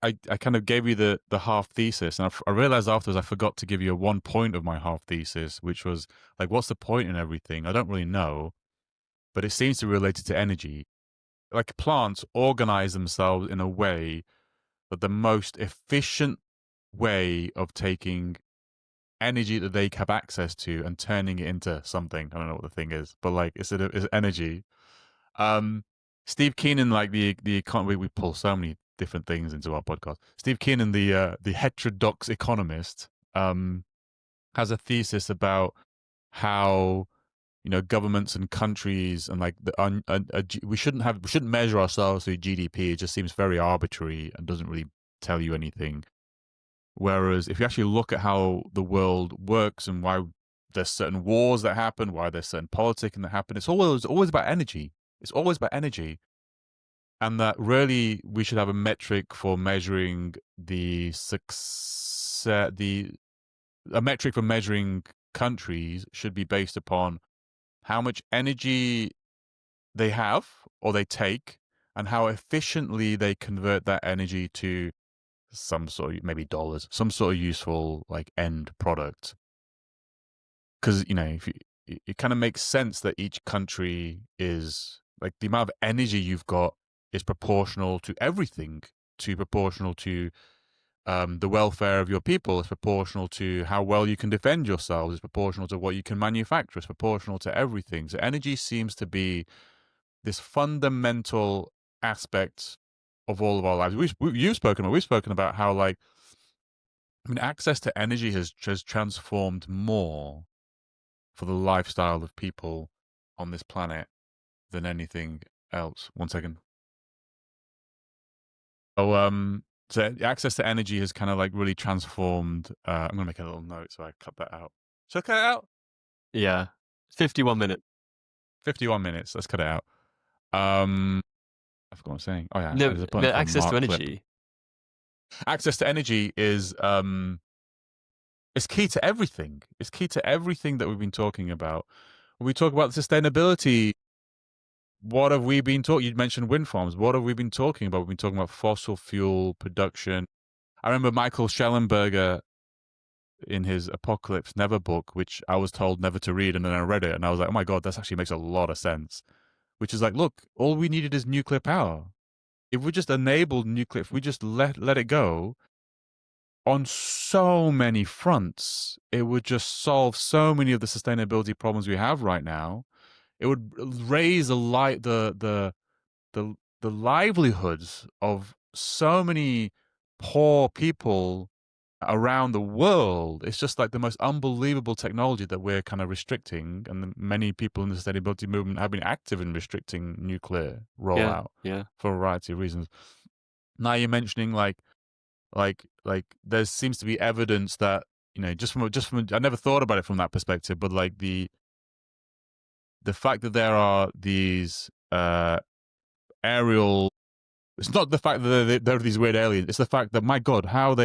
S2: I kind of gave you the half thesis, and I realized afterwards I forgot to give you a one point of my half thesis, which was like, what's the point in everything? I don't really know, but it seems to be related to energy. Like plants organize themselves in a way that the most efficient way of taking energy that they have access to and turning it into something. I don't know what the thing is, but like it's energy. Um, Steve Keenan, like the economy, we pull so many different things into our podcast. Steve Keenan, the heterodox economist, has a thesis about how governments and countries and like we shouldn't measure ourselves through GDP. It just seems very arbitrary and doesn't really tell you anything. Whereas if you actually look at how the world works and why there's certain wars that happen, why there's certain politicking that happen, it's always about energy. It's always about energy. And that really we should have a metric for measuring the success the a metric for measuring countries should be based upon how much energy they have or they take and how efficiently they convert that energy to some sort of maybe dollars, some sort of useful like end product. Because if you, it kind of makes sense that each country is like the amount of energy you've got is proportional to everything, to proportional to the welfare of your people. It's proportional to how well you can defend yourselves. It's proportional to what you can manufacture. It's proportional to everything. So energy seems to be this fundamental aspect of all of our lives. We've spoken about how like access to energy has transformed more for the lifestyle of people on this planet than anything else. One second. So access to energy has kind of like really transformed. I'm gonna make a little note so I cut that out. Should I cut it out?
S1: Yeah. 51 minutes.
S2: 51 minutes. Let's cut it out. I forgot what I'm saying. Oh yeah,
S1: No,
S2: there's a button
S1: but
S2: called
S1: access to
S2: Mark Clip.
S1: energy.
S2: Access to energy is it's key to everything. It's key to everything that we've been talking about. When we talk about sustainability, what have we been talking? You mentioned wind farms. What have we been talking about? We've been talking about fossil fuel production. I remember Michael Schellenberger in his Apocalypse Never book, which I was told never to read, and then I read it, and I was like, oh my god, this actually makes a lot of sense. Which is like, look, all we needed is nuclear power. If we just enabled nuclear, if we just let it go on so many fronts, it would just solve so many of the sustainability problems we have right now. It would raise the livelihoods of so many poor people around the world. It's just like the most unbelievable technology that we're kind of restricting, and many people in the sustainability movement have been active in restricting nuclear
S1: Yeah,
S2: rollout
S1: yeah.
S2: for a variety of reasons. Now you're mentioning like there seems to be evidence that just from I never thought about it from that perspective, but like the fact that there are these aerial. It's not the fact that they're these weird aliens. It's the fact that my God, how are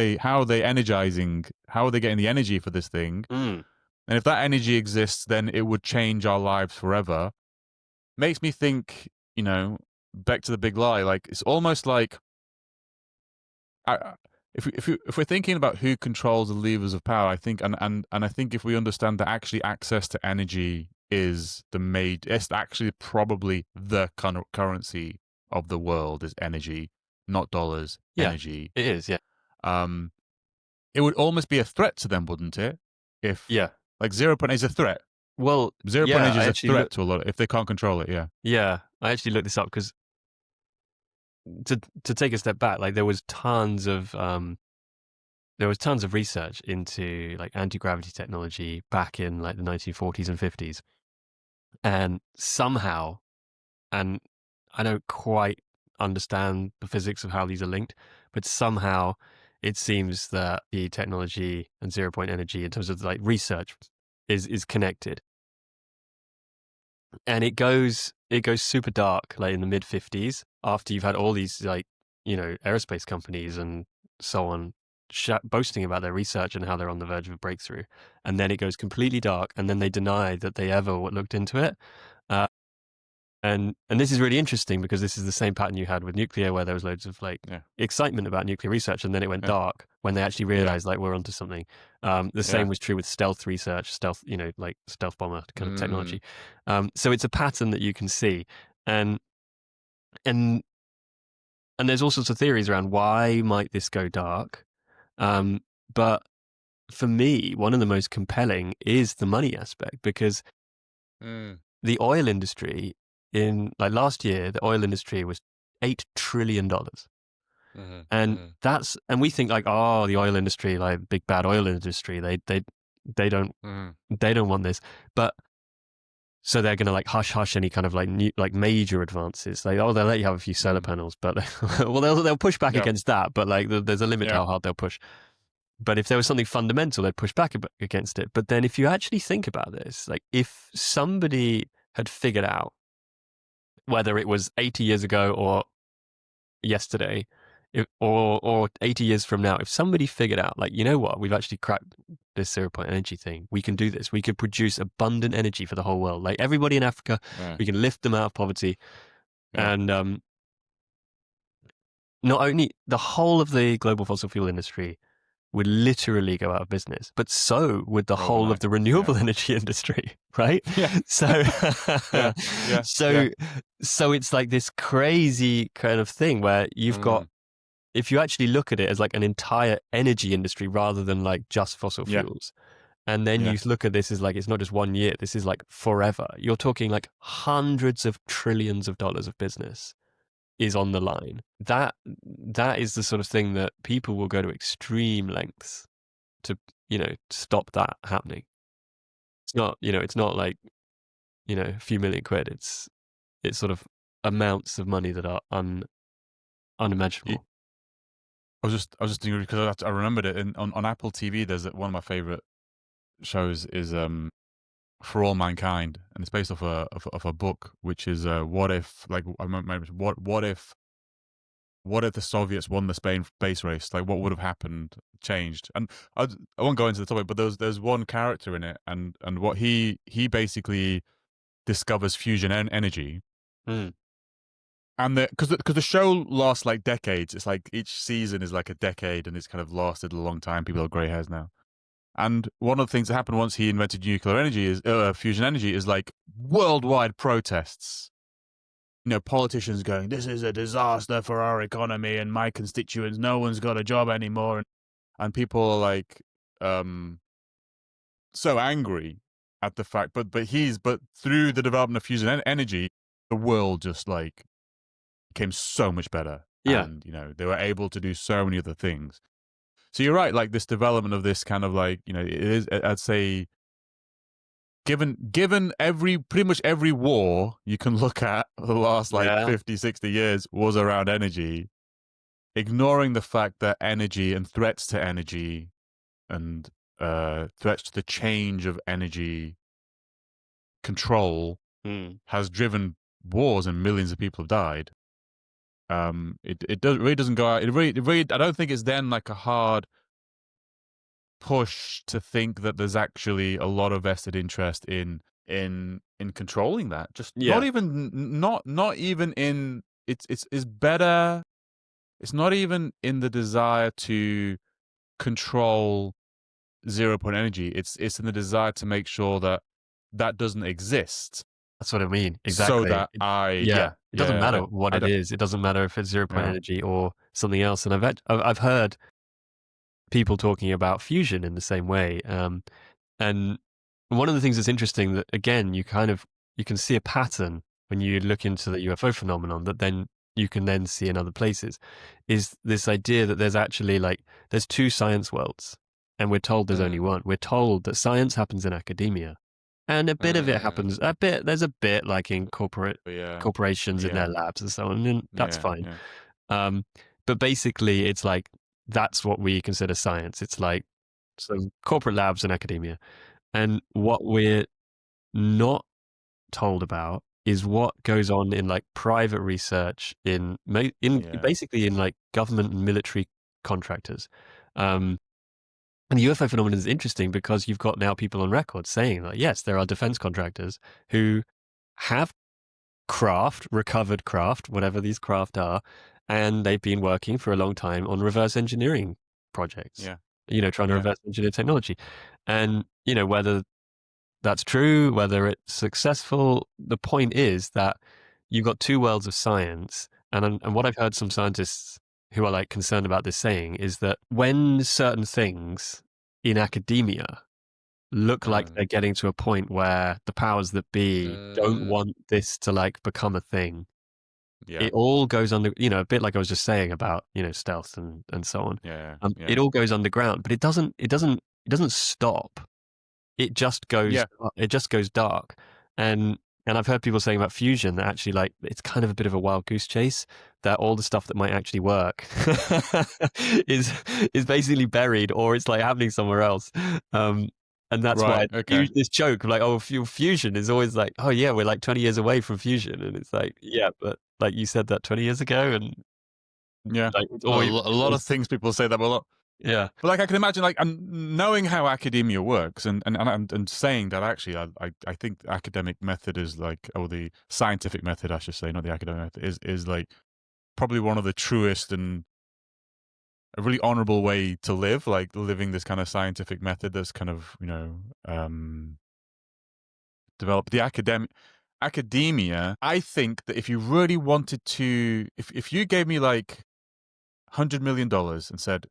S2: they energizing? How are they getting the energy for this thing?
S1: Mm.
S2: And if that energy exists, then it would change our lives forever. Makes me think, back to the big lie. Like it's almost like I, if we're thinking about who controls the levers of power, I think and I think if we understand that actually access to energy is it's actually probably the currency of the world is energy, not dollars,
S1: Yeah,
S2: energy.
S1: it is. Yeah.
S2: Um, it would almost be a threat to them, wouldn't it? If
S1: Yeah.
S2: like 0 point is a threat.
S1: Well,
S2: Zero point
S1: yeah,
S2: energy is a threat to a lot if they can't control it. Yeah.
S1: I actually looked this up because to take a step back, like there was tons of research into like anti-gravity technology back in like the 1940s and 50s, and somehow, and I don't quite understand the physics of how these are linked, but somehow it seems that the technology and zero point energy in terms of like research is connected. And it goes super dark like in the mid 50s after you've had all these like, aerospace companies and so on boasting about their research and how they're on the verge of a breakthrough, and then it goes completely dark, and then they deny that they ever looked into it. uh, and this is really interesting because this is the same pattern you had with nuclear, where there was loads of like
S2: Yeah.
S1: excitement about nuclear research, and then it went
S2: Yeah.
S1: dark when they actually
S2: Yeah.
S1: realized like we're onto something. The same
S2: Yeah.
S1: was true with stealth research, stealth, like stealth bomber kind of
S2: Mm.
S1: technology. So it's a pattern that you can see, and and and there's all sorts of theories around why might this go dark. But for me, one of the most compelling is the money aspect, because
S2: Mm.
S1: the oil industry in like last year, the oil industry was $8 trillion.
S2: Mhm.
S1: And
S2: Mhm.
S1: we think like, oh, the oil industry, like big bad oil industry, they don't
S2: Mhm.
S1: they don't want this. But so they're going to like hush any kind of like new, like major advances. Like, oh, they'll let you have a few solar
S2: Mhm.
S1: panels, but well, they'll push back
S2: Yeah.
S1: against that. But like, there's a limit to
S2: Yeah.
S1: how hard they'll push. But if there was something fundamental, they'd push back against it. But then if you actually think about this, like if somebody had figured out, whether it was 80 years ago or yesterday, or 80 years from now, if somebody figured out, like, you know what, we've actually cracked this zero point energy thing, we can do this, we could produce abundant energy for the whole world, like everybody in Africa,
S2: Yeah.
S1: we can lift them out of poverty.
S2: Yeah.
S1: And not only the whole of the global fossil fuel industry would literally go out of business, but so would the whole of
S2: Overnight.
S1: the
S2: Yeah.
S1: renewable energy industry, right?
S2: Yeah.
S1: So,
S2: Yeah. Yeah.
S1: so,
S2: Yeah.
S1: so it's like this crazy kind of thing where you've got,
S2: Mm.
S1: if you actually look at it as like an entire energy industry rather than like just fossil
S2: Yeah.
S1: fuels, and then
S2: Yeah.
S1: you look at this as like, it's not just 1 year, this is like forever. You're talking like hundreds of trillions of dollars of business is on the line. That is the sort of thing that people will go to extreme lengths to, stop that happening. It's not like, a few million quid. It's sort of amounts of money that are
S2: Y-
S1: unimaginable.
S2: I was just thinking because I remembered it on Apple TV. There's one of my favorite shows is For All Mankind, and it's based off a book, which is what if, like, I remember what if the Soviets won the space race? Like, what would have happened, changed? And I won't go into the topic, but there's one character in it, and what he basically discovers fusion energy,
S1: Mm.
S2: and because the show lasts like decades. It's like each season is like a decade, and it's kind of lasted a long time. People have grey hairs now. And one of the things that happened once he invented nuclear energy is fusion energy is like worldwide protests. Politicians going, "This is a disaster for our economy and my constituents. No one's got a job anymore," and people are like, so angry at the fact. But through the development of fusion energy, the world just like became so much better,
S1: Yeah,
S2: and they were able to do so many other things. So you're right, like this development of this kind of like it is. I'd say given pretty much every war you can look at the last like
S1: yeah.
S2: 50, 60 years was around energy, ignoring the fact that energy and threats to energy and threats to the change of energy control
S1: Mm.
S2: has driven wars and millions of people have died. It really doesn't go out. It really I don't think it's then like a hard push to think that there's actually a lot of vested interest in controlling that. Just not
S1: Yeah,
S2: even not even in it's better. It's not even in the desire to control zero point energy. It's in the desire to make sure that that doesn't exist,
S1: that's what I mean.
S2: so
S1: Exactly.
S2: that I
S1: Yeah,
S2: yeah
S1: it doesn't
S2: yeah
S1: matter what
S2: I
S1: it
S2: don't
S1: is. It doesn't matter if it's zero point
S2: yeah
S1: energy or something else. And I've heard people talking about fusion in the same way. And one of the things that's interesting that again you can see a pattern when you look into the UFO phenomenon that then you can then see in other places is this idea that there's actually like there's two science worlds and we're told there's only
S2: Mm,
S1: one. We're told that science happens in academia and a bit of it
S2: mm,
S1: happens a bit there's a bit like in
S2: yeah,
S1: corporations in their
S2: yeah,
S1: labs and so on and that's
S2: yeah,
S1: fine.
S2: yeah,
S1: Um, but basically it's like that's what we consider science. It's like so corporate labs and academia. And what we're not told about is what goes on in like private research in
S2: yeah,
S1: basically in like government and military contractors. Um, and the UFO phenomenon is interesting because you've got now people on record saying that yes, there are defense contractors who have craft, recovered craft, whatever these craft are, and they've been working for a long time on reverse engineering projects.
S2: yeah,
S1: You know, trying to
S2: yeah.
S1: reverse engineer technology, and you know whether that's true, whether it's successful. The point is that you've got two worlds of science, and what I've heard some scientists who are like concerned about this saying is that when certain things in academia look like
S2: Mm,
S1: they're getting to a point where the powers that be don't
S2: mm,
S1: want this to like become a thing,
S2: yeah,
S1: it all goes under, you know, a bit like I was just saying about, you know, stealth and so on.
S2: yeah,
S1: It
S2: yeah,
S1: all goes underground, but it doesn't stop.
S2: yeah.
S1: It just goes dark. And and I've heard people saying about fusion that actually like it's kind of a bit of a wild goose chase that all the stuff that might actually work is is basically buried or it's like happening somewhere else. Um and that's
S2: Right.
S1: why
S2: Okay.
S1: this joke of like, oh, fusion is always like, oh yeah, we're like 20 years away from fusion, and it's like, yeah, but like you said that 20 years ago, and
S2: Yeah.
S1: like it's
S2: Well,
S1: always,
S2: a lot of things people say that,
S1: yeah,
S2: but like I can imagine, like, and knowing how academia works, and saying that actually, I think the academic method is like, or the scientific method, I should say, not the academic method, is like probably one of the truest and a really honorable way to live, like living this kind of scientific method that's kind of, developed. The academia, I think that if you really wanted to, if you gave me like $100 million and said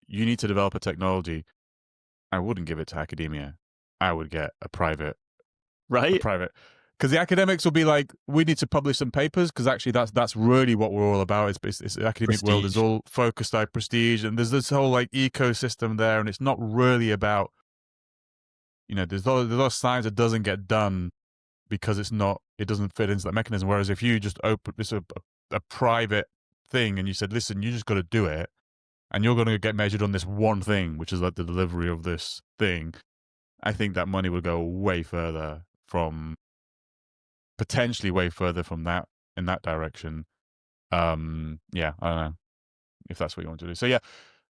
S2: you need to develop a technology, I wouldn't give it to academia. I would get a
S1: right.
S2: private, because the academics will be like, we need to publish some papers, because actually that's really what we're all about. It's the academic world is
S1: Prestige.
S2: all focused on prestige, and there's this whole like ecosystem there, and it's not really about, there's a lot of science that doesn't get done because it doesn't fit into that mechanism. Whereas if you just open this a private thing and you said, listen, you just got to do it, and you're going to get measured on this one thing, which is like the delivery of this thing, I think that money would go potentially way further from that, in that direction. Yeah, I don't know if that's what you want to do. So yeah,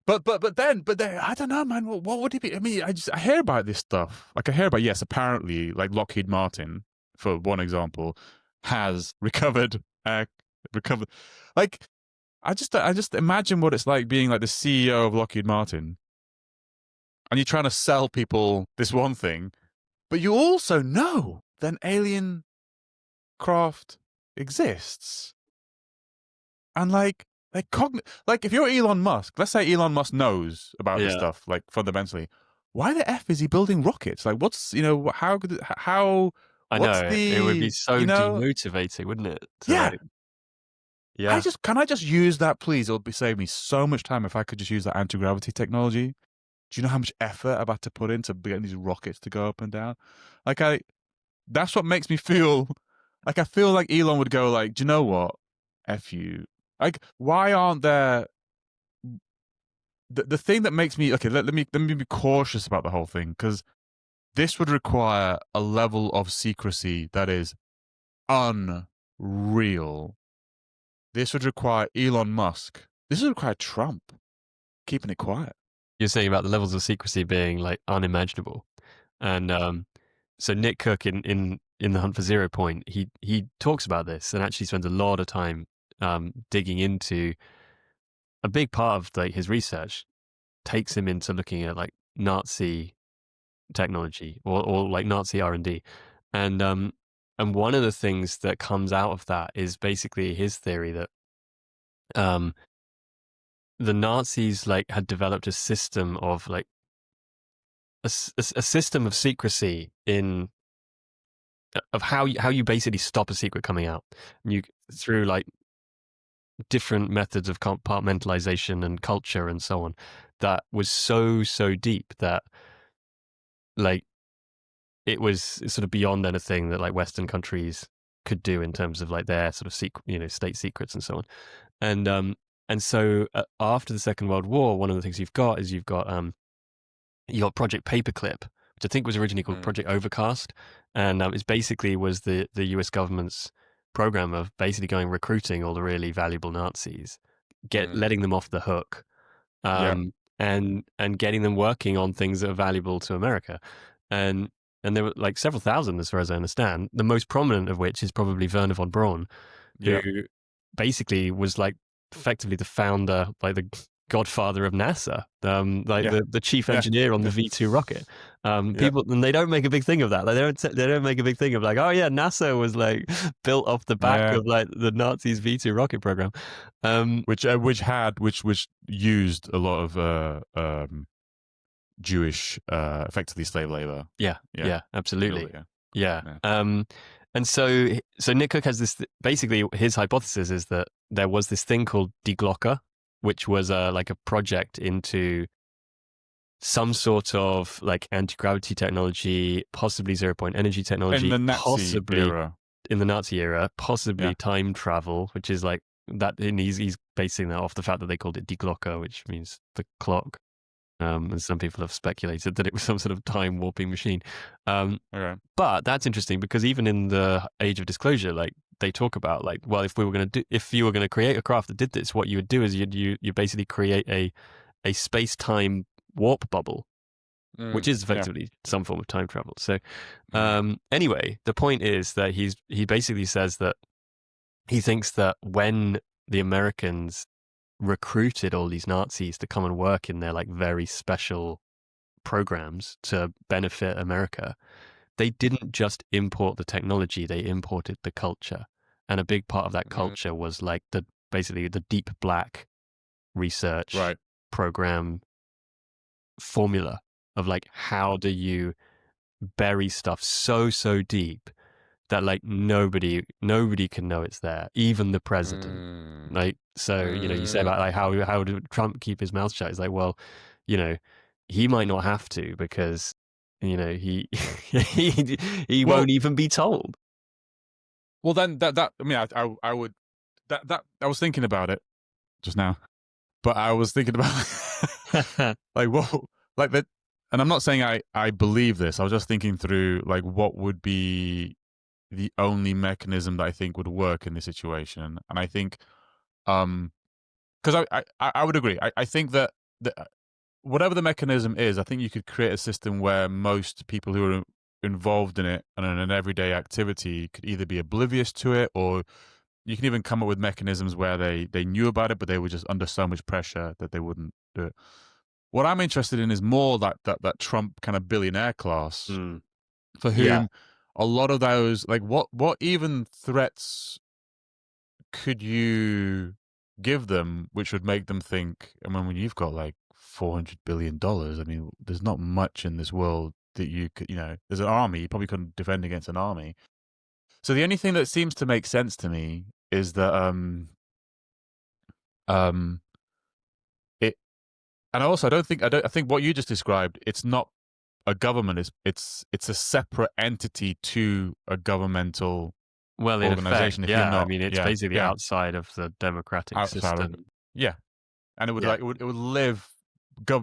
S2: but then I don't know, man. What would it be? I mean, I hear about this stuff. Like I hear about, yes, apparently, like Lockheed Martin, for one example, has recovered. Like I just imagine what it's like being like the CEO of Lockheed Martin, and you're trying to sell people this one thing, but you also know that an alien craft exists. And like if you're Elon Musk, let's say Elon Musk knows about this
S1: Yeah.
S2: stuff, like fundamentally, why the F is he building rockets? Like
S1: I
S2: what's
S1: know it would be
S2: the,
S1: so demotivating, wouldn't it? To
S2: yeah,
S1: like, yeah,
S2: can I just use that, please? It'll be save me so much time if I could just use that anti-gravity technology. Do you know how much effort I've had to put into getting these rockets to go up and down? Like that's what makes me feel like, I feel like Elon would go like, do you know what? F you. Like, why aren't there the thing that makes me, okay, let me be cautious about the whole thing, because this would require a level of secrecy that is unreal. This would require Elon Musk. This would require Trump keeping it quiet.
S1: you're saying about the levels of secrecy being like unimaginable, and so Nick Cook in the Hunt for Zero Point, he talks about this and actually spends a lot of time digging into a big part of like his research takes him into looking at like Nazi technology or like Nazi R&D. And one of the things that comes out of that is basically his theory that um, the Nazis like had developed a system of like a system of secrecy in of how you basically stop a secret coming out. And you through like different methods of compartmentalization and culture and so on, that was so deep that like it was sort of beyond anything that like Western countries could do in terms of like their sort of state secrets and so on. And so after the Second World War, one of the things you got Project Paperclip, which I think was originally called
S2: Mm.
S1: Project Overcast, and it basically was the U.S. government's program of basically going recruiting all the really valuable Nazis,
S2: Mm.
S1: letting them off the hook,
S2: Yeah.
S1: and getting them working on things that are valuable to America, and and there were like several thousand, as far as I understand. The most prominent of which is probably Werner von Braun, who
S2: Yeah.
S1: basically was like effectively the founder, like the godfather of NASA, like
S2: Yeah.
S1: the chief
S2: Yeah.
S1: engineer on the
S2: Yeah.
S1: V2 rocket.
S2: Yeah.
S1: People, and they don't make a big thing of that. Like they don't make a big thing of like, oh yeah, NASA was like built off the back
S2: Yeah.
S1: of like the Nazis' V2 rocket program.
S2: Which used a lot of Jewish, effectively slave labor.
S1: Yeah,
S2: Yeah.
S1: yeah,
S2: A little
S1: absolutely.
S2: bit.
S1: Yeah.
S2: Yeah.
S1: And so Nick Cook has this, basically his hypothesis is that there was this thing called deglocker, which was like a project into some sort of like anti-gravity technology, possibly zero-point energy
S2: In
S1: technology,
S2: the Nazi
S1: possibly
S2: era.
S1: in the Nazi era, possibly
S2: Yeah.
S1: time travel, which is like that. And he's basing that off the fact that they called it deglocker, which means the clock. And some people have speculated that it was some sort of time warping machine.
S2: Okay.
S1: But that's interesting because even in the age of disclosure, like they talk about like, well, if you were going to create a craft that did this, what you would do is you basically create a space time warp bubble, which is
S2: Yeah.
S1: effectively some form of time travel. So
S2: Mm.
S1: anyway, the point is that he basically says that he thinks that when the Americans recruited all these Nazis to come and work in their like very special programs to benefit America, they didn't just import the technology, they imported the culture. And a big part of that
S2: Mm.
S1: culture was like basically the deep black research
S2: Right.
S1: program formula of like how do you bury stuff so deep that like nobody can know it's there, even the president.
S2: Mm.
S1: Like, so you say
S2: Mm.
S1: about like how did Trump keep his mouth shut? It's like, well, you know, he might not have to because he he
S2: Well,
S1: won't even be told.
S2: well, then that I mean, I would that I was thinking about it just now, but I was thinking about like what like that, and I'm not saying I believe this. I was just thinking through like what would be the only mechanism that I think would work in this situation, and I think because I would agree. I think that the, whatever the mechanism is, I think you could create a system where most people who are involved in it and in an everyday activity could either be oblivious to it, or you can even come up with mechanisms where they knew about it, but they were just under so much pressure that they wouldn't do it. What I'm interested in is more that Trump kind of billionaire class
S1: Mm,
S2: for
S1: yeah.
S2: whom a lot of those, like what even threats could you give them which would make them think, I mean, when you've got like $400 billion, I mean, there's not much in this world that you could, there's an army, you probably couldn't defend against an army. So the only thing that seems to make sense to me is that um it and also I think what you just described, it's not a government, it's a separate entity to a governmental
S1: Well, in effect,
S2: organization if you're
S1: yeah. I
S2: not,
S1: mean, it's
S2: yeah,
S1: basically
S2: yeah,
S1: outside of the democratic
S2: outside of,
S1: system.
S2: yeah. And it would
S1: Yeah,
S2: like it would live.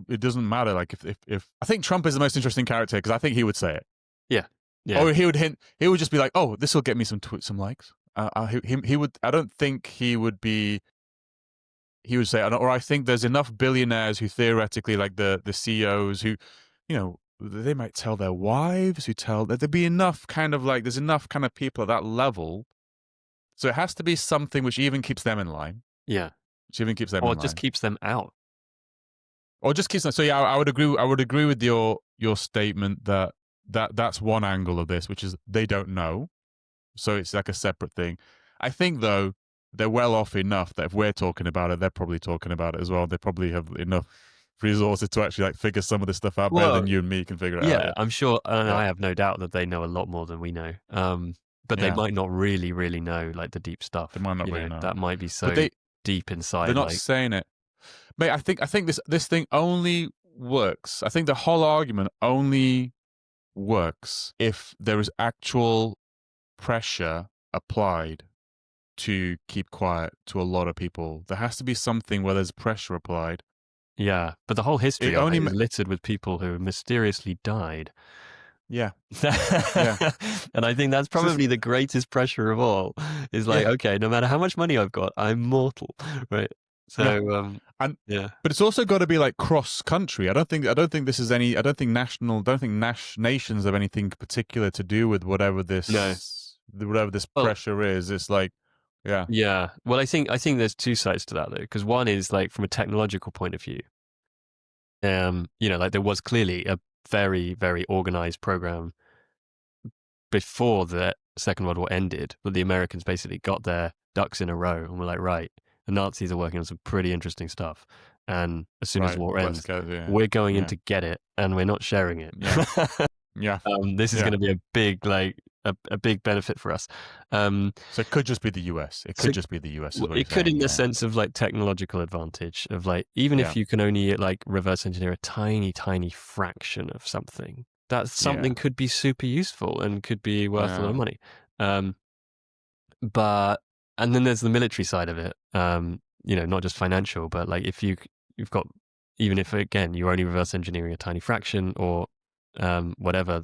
S2: It doesn't matter. Like if I think Trump is the most interesting character because I think he would say it,
S1: yeah, yeah,
S2: or he would hint. He would just be like, "Oh, this will get me some likes." He would. I don't think he would be. He would say, or I think there's enough billionaires who theoretically, like the CEOs, who, they might tell their wives, who tell that there'd be enough kind of like there's enough kind of people at that level. So it has to be something which even keeps them in line.
S1: yeah.
S2: Which even keeps them
S1: Or
S2: in
S1: it just
S2: line.
S1: keeps them out.
S2: Or just keeps them. So yeah, I would agree. I would agree with your statement that's one angle of this, which is they don't know. So it's like a separate thing. I think though they're well off enough that if we're talking about it, they're probably talking about it as well. They probably have enough. resources to actually like figure some of this stuff out better
S1: Well,
S2: than you and me can figure it out.
S1: yeah,
S2: Yeah,
S1: I'm sure, and
S2: yeah,
S1: I have no doubt that they know a lot more than we know. But they
S2: yeah.
S1: might not really, really know like the deep
S2: They
S1: stuff.
S2: might not
S1: You
S2: really
S1: know,
S2: know,
S1: that might be
S2: but
S1: so deep
S2: they're
S1: inside.
S2: not
S1: Like,
S2: saying it. Mate, I think this thing only works. I think the whole argument only works if there is actual pressure applied to keep quiet to a lot of people. There has to be something where there's pressure applied.
S1: yeah, but the whole history
S2: It
S1: of
S2: only,
S1: it is littered with people who mysteriously died.
S2: yeah, yeah.
S1: And I think that's
S2: It's just,
S1: probably the greatest pressure of all. Is like,
S2: yeah,
S1: okay, no matter how much money I've got, I'm mortal, right?
S2: yeah,
S1: So,
S2: and
S1: yeah,
S2: but it's also got to be like cross country. I don't think this is any. I don't think nations have anything particular to do with
S1: no.
S2: whatever this
S1: Well,
S2: pressure is. It's like, yeah,
S1: yeah. Well, I think there's two sides to that though, because one is like from a technological point of view. Like there was clearly a very, very organized program before the Second World War ended, but the Americans basically got their ducks in a row and were like, right, the Nazis are working on some pretty interesting stuff. And as soon as the
S2: right.
S1: war
S2: Let's
S1: ends,
S2: go. Yeah,
S1: we're going in
S2: yeah,
S1: to get it and we're not sharing it.
S2: yeah, yeah,
S1: This is going
S2: yeah.
S1: to be a big, like, a big benefit for us. Um,
S2: So it could just be the U.S. It
S1: so
S2: could just be the U.S. is what you're
S1: it could
S2: saying.
S1: in the
S2: Yeah,
S1: sense of like technological advantage of like, even
S2: yeah,
S1: if you can only like reverse engineer a tiny, tiny fraction of something, that
S2: yeah,
S1: something could be super useful and could be worth a lot of
S2: yeah.
S1: money. Um, but and then there's the military side of it. Not just financial, but like if you've got, even if again you're only reverse engineering a tiny fraction or whatever,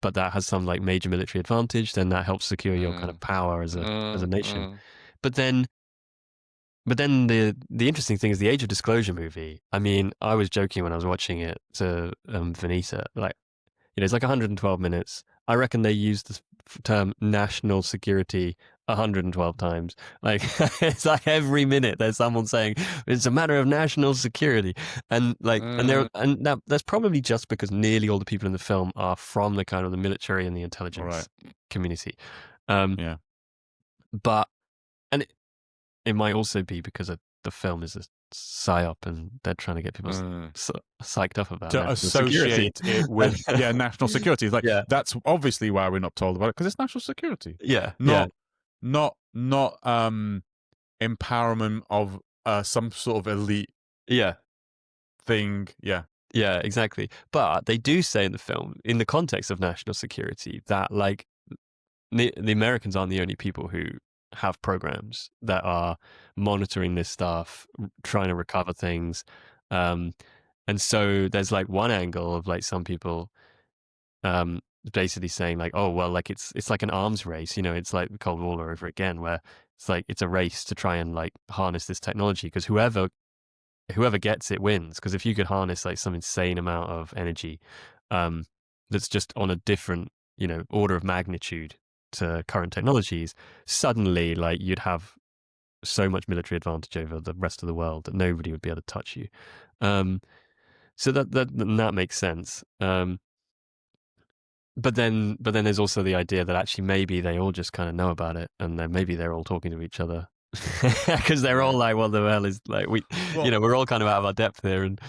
S1: but that has some like major military advantage, then that helps secure your kind of
S2: Mm,
S1: power as a nation.
S2: mm.
S1: But then the interesting thing is the Age of Disclosure movie. I mean, I was joking when I was watching it to Vanessa, like, it's like 112 minutes. I reckon they used the term national security 112 times. Like, it's like every minute there's someone saying it's a matter of national security, and like,
S2: Mm.
S1: and that's probably just because nearly all the people in the film are from the kind of the military and the
S2: All right.
S1: intelligence community. Um,
S2: Yeah.
S1: but and it might also be because the film is a psyop and they're trying to get people
S2: Mm.
S1: psyched up about
S2: To
S1: national security.
S2: associate it with national security. It's like
S1: Yeah,
S2: that's obviously why we're not told about it because it's national security,
S1: yeah, yeah,
S2: not empowerment of some sort of elite
S1: yeah.
S2: thing. Yeah.
S1: Yeah, exactly. But they do say in the film, in the context of national security, that like the Americans aren't the only people who have programs that are monitoring this stuff, trying to recover things. Um, and so there's like one angle of like some people um, basically saying like, oh well, like it's like an arms race, it's like the Cold War over again, where it's like it's a race to try and like harness this technology because whoever gets it wins. Because if you could harness like some insane amount of energy um, that's just on a different, order of magnitude to current technologies, suddenly like you'd have so much military advantage over the rest of the world that nobody would be able to touch you. Um, so that makes sense. But then there's also the idea that actually maybe they all just kind of know about it, and then maybe they're all talking to each other because they're all
S2: Right.
S1: like, "What the hell is like we?"
S2: Well,
S1: We're all kind of out of our depth here, and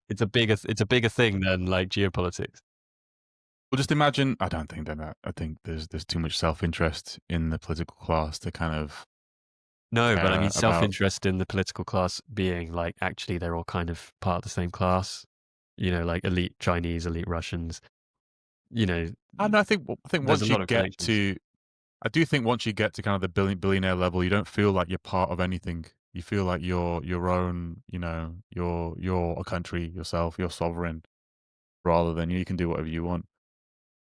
S1: it's a bigger thing than like geopolitics.
S2: just imagine. I don't think that. I think there's too much self interest in the political class to kind of
S1: No, but I mean
S2: care about.
S1: self-interest in the political class being like actually they're all kind of part of the same class. Like elite Chinese, elite Russians. You know,
S2: And I think
S1: there's a
S2: once you
S1: lot of
S2: get
S1: connections.
S2: to, I do think once you get to kind of the billionaire level, you don't feel like you're part of anything. You feel like you're your own. You're a country yourself. You're sovereign, rather than you can do whatever you want.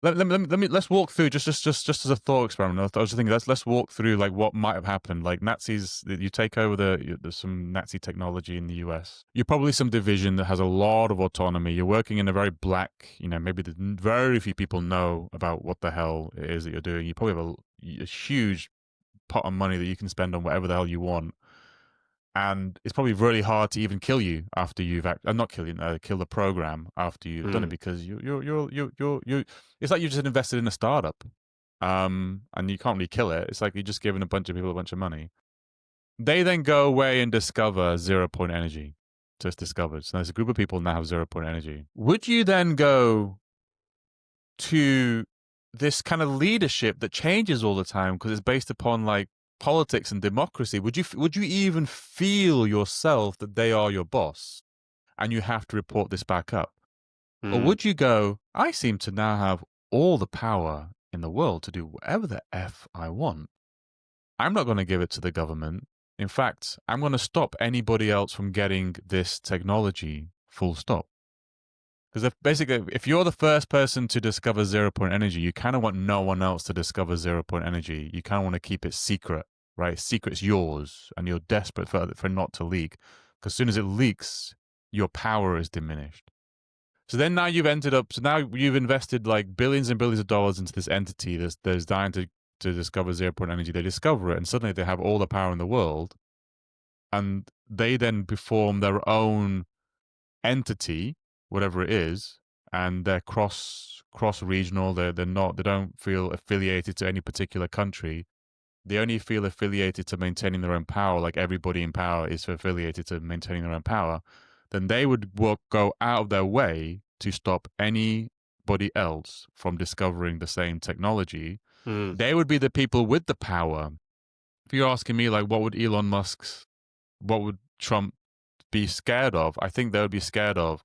S2: Let's walk through just as a thought experiment. I was just thinking, let's walk through like what might have happened. Like Nazis, you take over there's some Nazi technology in the US. You're probably some division that has a lot of autonomy. You're working in a very black, maybe very few people know about what the hell it is that you're doing. You probably have a huge pot of money that you can spend on whatever the hell you want, and it's probably really hard to even kill you after not kill you, kill the program after you've done it
S1: Mm.
S2: because you it's like you've just invested in a startup, and you can't really kill it. It's like you're just giving a bunch of people a bunch of money. They then go away and discover 0 point energy. just discovered. So there's a group of people now have 0 point energy. Would you then go to this kind of leadership that changes all the time because it's based upon like politics and democracy? Would you even feel yourself that they are your boss and you have to report this back up? Or
S1: Mm.
S2: would you go, I seem to now have all the power in the world to do whatever the F I want. I'm not going to give it to the government. In fact, I'm going to stop anybody else from getting this technology, full stop. Because basically, if you're the first person to discover 0 point energy, you kind of want no one else to discover 0 point energy. You kind of want to keep it secret, right? Secret's yours, and you're desperate for not to leak. Because as soon as it leaks, your power is diminished. So then now you've invested like billions and billions of dollars into this entity that's dying to discover 0 point energy. They discover it, and suddenly they have all the power in the world, and they then form their own entity, whatever it is, and they're cross regional. They don't feel affiliated to any particular country. They only feel affiliated to maintaining their own power, like everybody in power is affiliated to maintaining their own power. Then they would go out of their way to stop anybody else from discovering the same technology.
S1: Mm.
S2: They would be the people with the power. If you're asking me, like, what would Trump be scared of? I think they would be scared of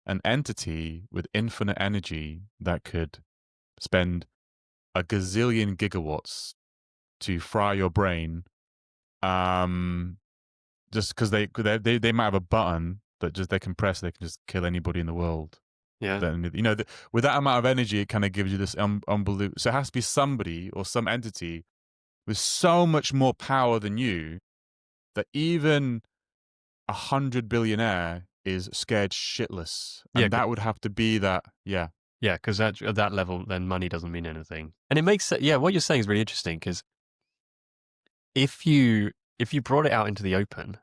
S2: an entity with infinite energy that could spend a gazillion gigawatts to fry your brain, just because they might have a button that just they can press, they can just kill anybody in the world.
S1: Yeah.
S2: Then with that amount of energy, it kind of gives you this unbelievable. So it has to be somebody or some entity with so much more power than you that even 100 billionaire is scared shitless,
S1: Yeah.
S2: and that would have to be that. Yeah.
S1: Yeah, because at that level, then money doesn't mean anything, and it makes yeah. What you're saying is really interesting because if you brought it out into the open,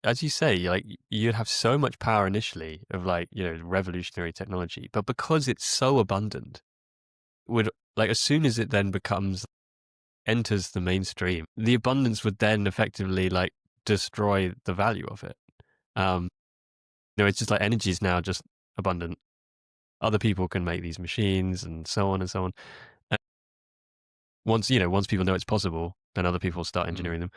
S1: as you say, like you'd have so much power initially of like revolutionary technology, but because it's so abundant, would like as soon as it then enters the mainstream, the abundance would then effectively like destroy the value of it. Um, it's just like energy is now just abundant. Other people can make these machines and so on and so on. Once people know it's possible, then other people start
S2: Mm.
S1: engineering them.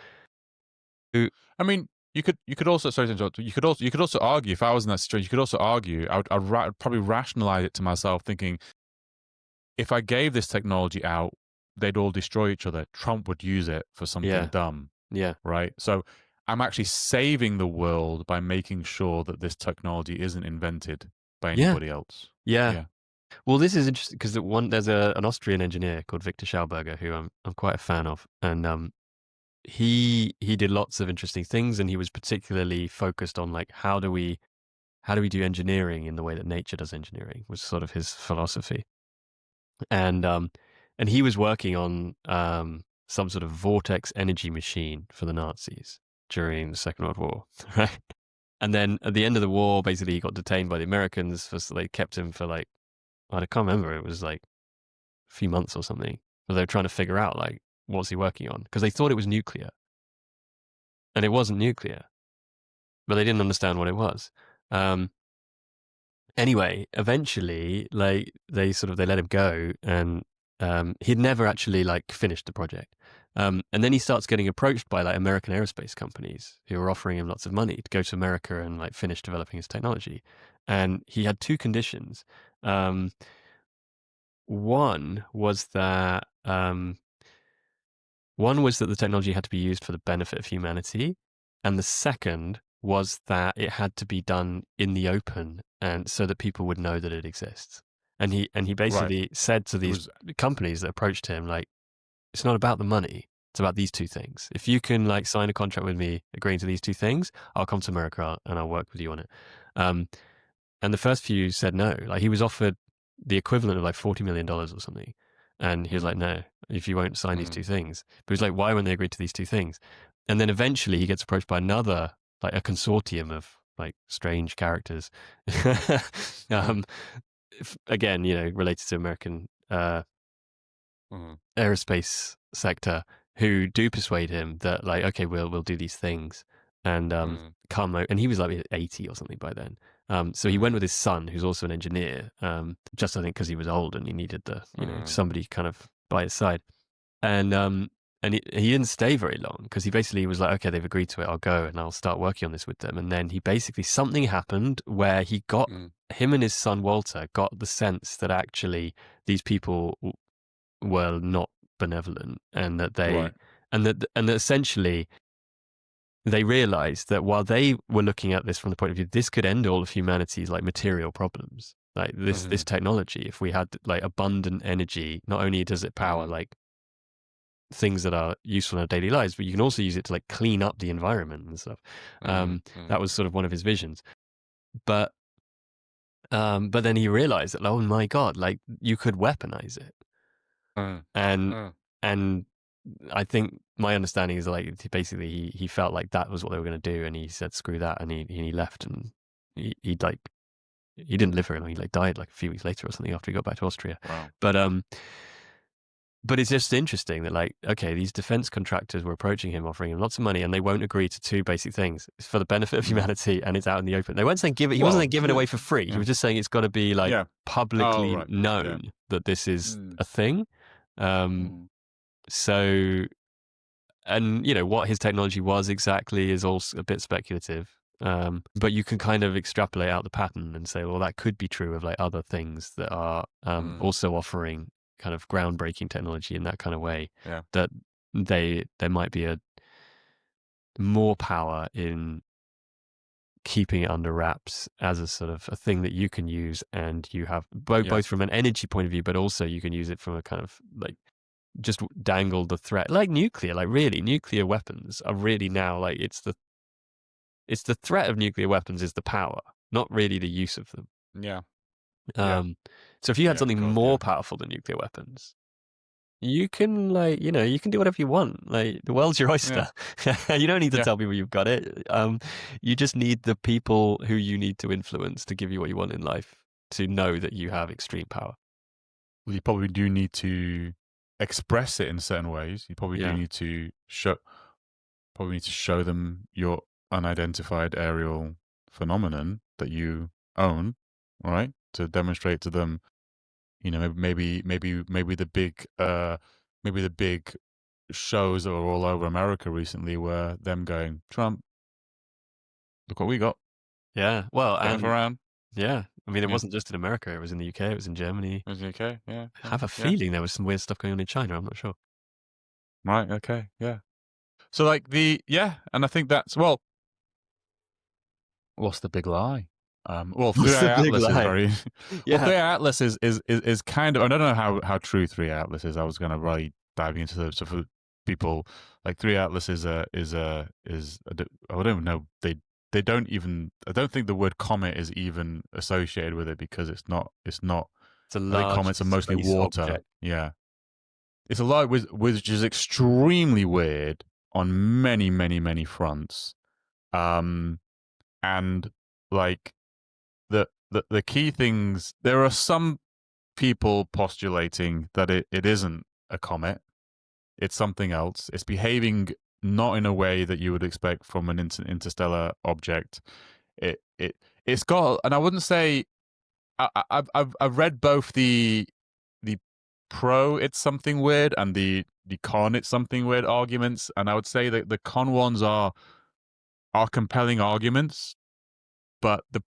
S1: Who-
S2: I mean, you could also, sorry to interrupt. You could also argue, if I was in that situation, you could also argue. I'd probably rationalize it to myself, thinking if I gave this technology out, they'd all destroy each other. Trump would use it for something
S1: Yeah,
S2: dumb,
S1: yeah,
S2: right? So I'm actually saving the world by making sure that this technology isn't invented by
S1: yeah,
S2: anybody else.
S1: yeah.
S2: Yeah.
S1: Well, this is interesting because there's an Austrian engineer called Victor Schauberger who I'm quite a fan of, and he did lots of interesting things, and he was particularly focused on like how do we do engineering in the way that nature does engineering, was sort of his philosophy. And he was working on some sort of vortex energy machine for the Nazis during the Second World War, right? And then at the end of the war, basically, he got detained by the Americans. So they kept him for like, I can't remember. It was like a few months or something. But they were trying to figure out like, what's he working on? Because they thought it was nuclear, and it wasn't nuclear, but they didn't understand what it was. Anyway, eventually, like they let him go, and he'd never actually like finished the project. And then he starts getting approached by like American aerospace companies who are offering him lots of money to go to America and like finish developing his technology. And he had two conditions. Um, one was that the technology had to be used for the benefit of humanity, and the second was that it had to be done in the open, and so that people would know that it exists. And he
S2: Right.
S1: basically said to
S2: It
S1: these
S2: was.
S1: companies that approached him, like, it's not about the money. It's about these two things. If you can like sign a contract with me agreeing to these two things, I'll come to America and I'll work with you on it. Um, and the first few said no. Like he was offered the equivalent of like $40 million or something. And he was like,
S2: Mm,
S1: no, if you won't sign these
S2: mm,
S1: two things. But he was like, why won't they agree to these two things? And then eventually he gets approached by like a consortium of like strange characters.
S2: uh-huh,
S1: um, again, related to American
S2: uh-huh.
S1: aerospace sector, who do persuade him that like, okay, we'll do these things. and
S2: Mm.
S1: come out, and he was like 80 or something by then. So he went
S2: Mm.
S1: with his son, who's also an engineer, just I think because he was old and he needed
S2: Mm.
S1: somebody kind of by his side. And he didn't stay very long because he basically was like, okay, they've agreed to it, I'll go and I'll start working on this with them. And then he basically, something happened where
S2: Mm.
S1: him and his son Walter got the sense that actually these people were not benevolent, and that
S2: Right.
S1: that essentially they realized that while they were looking at this from the point of view, this could end all of humanity's like material problems. Like this
S2: Mm.
S1: technology, if we had like abundant energy, not only does it power
S2: Mm.
S1: like things that are useful in our daily lives, but you can also use it to like clean up the environment and stuff.
S2: Mm. Mm.
S1: That was sort of one of his visions. But but then he realized that, oh my God, like you could weaponize it.
S2: Mm.
S1: And
S2: Mm.
S1: and I think my understanding is like basically he felt like that was what they were going to do, and he said screw that, and he left, and he like he didn't live very long. He like died like a few weeks later or something after he got back to Austria.
S2: Wow.
S1: But but it's just interesting that like, okay, these defense contractors were approaching him, offering him lots of money, and they won't agree to two basic things: it's for the benefit of
S2: Mm.
S1: humanity, and it's out in the open. They weren't saying give it. He wasn't
S2: Well,
S1: saying giving it away for free. He
S2: yeah.
S1: was just saying it's got to be like
S2: Yeah. Oh,
S1: publicly
S2: right. Yeah.
S1: known that this is
S2: Mm.
S1: a thing. Um,
S2: Mm.
S1: so, and what his technology was exactly is also a bit speculative. But you can kind of extrapolate out the pattern and say, well, that could be true of like other things that are
S2: Mm.
S1: also offering kind of groundbreaking technology in that kind of way.
S2: Yeah.
S1: That there might be a more power in keeping it under wraps as a sort of a thing that you can use, and you have both
S2: Yeah.
S1: both from an energy point of view, but also you can use it from a kind of like just dangle the threat, like nuclear, like really nuclear weapons are really now like it's the threat of nuclear weapons is the power, not really the use of them.
S2: Yeah. Yeah.
S1: Um, so if you had
S2: Yeah.
S1: something
S2: God.
S1: more
S2: Yeah.
S1: powerful than nuclear weapons, you can like you can do whatever you want. Like the world's your
S2: Yeah.
S1: oyster. You don't need to
S2: Yeah.
S1: tell people you've got it. You just need the people who you need to influence to give you what you want in life to know that you have extreme power.
S2: Well, you probably do need to express it in certain ways. You probably do
S1: Yeah.
S2: need to show them your unidentified aerial phenomenon that you own, all right? To demonstrate to them, maybe the big shows that were all over America recently were them going, Trump, look what we got.
S1: Yeah. Well,
S2: Get F
S1: and
S2: around.
S1: yeah, I mean, it
S2: Yeah.
S1: wasn't just in America. It was in the UK. It was in Germany.
S2: Is it okay? Yeah.
S1: I
S2: Yeah.
S1: have a
S2: Yeah.
S1: feeling there was some weird stuff going on in China. I'm not sure.
S2: Right. Okay. Yeah. So like and I think that's what's the big lie? Well, Three
S1: What's the
S2: Eye
S1: big
S2: Atlas is
S1: lie?
S2: very well.
S1: Yeah.
S2: Three Eye Atlas is kind of, I don't know how true Three Eye Atlas is. I was going to really dive into the so for people like Three Eye Atlas I don't know, they don't even, I don't think the word comet is even associated with it because it's not
S1: It's a
S2: I think
S1: large
S2: comets are mostly
S1: space
S2: water.
S1: object.
S2: Yeah, it's a lot which is extremely weird on many fronts. And like the key things, there are some people postulating that it isn't a comet, it's something else. It's behaving not in a way that you would expect from an interstellar object. It's got, and I wouldn't say I've read both the pro it's something weird and the con it's something weird arguments, and I would say that the con ones are compelling arguments, but the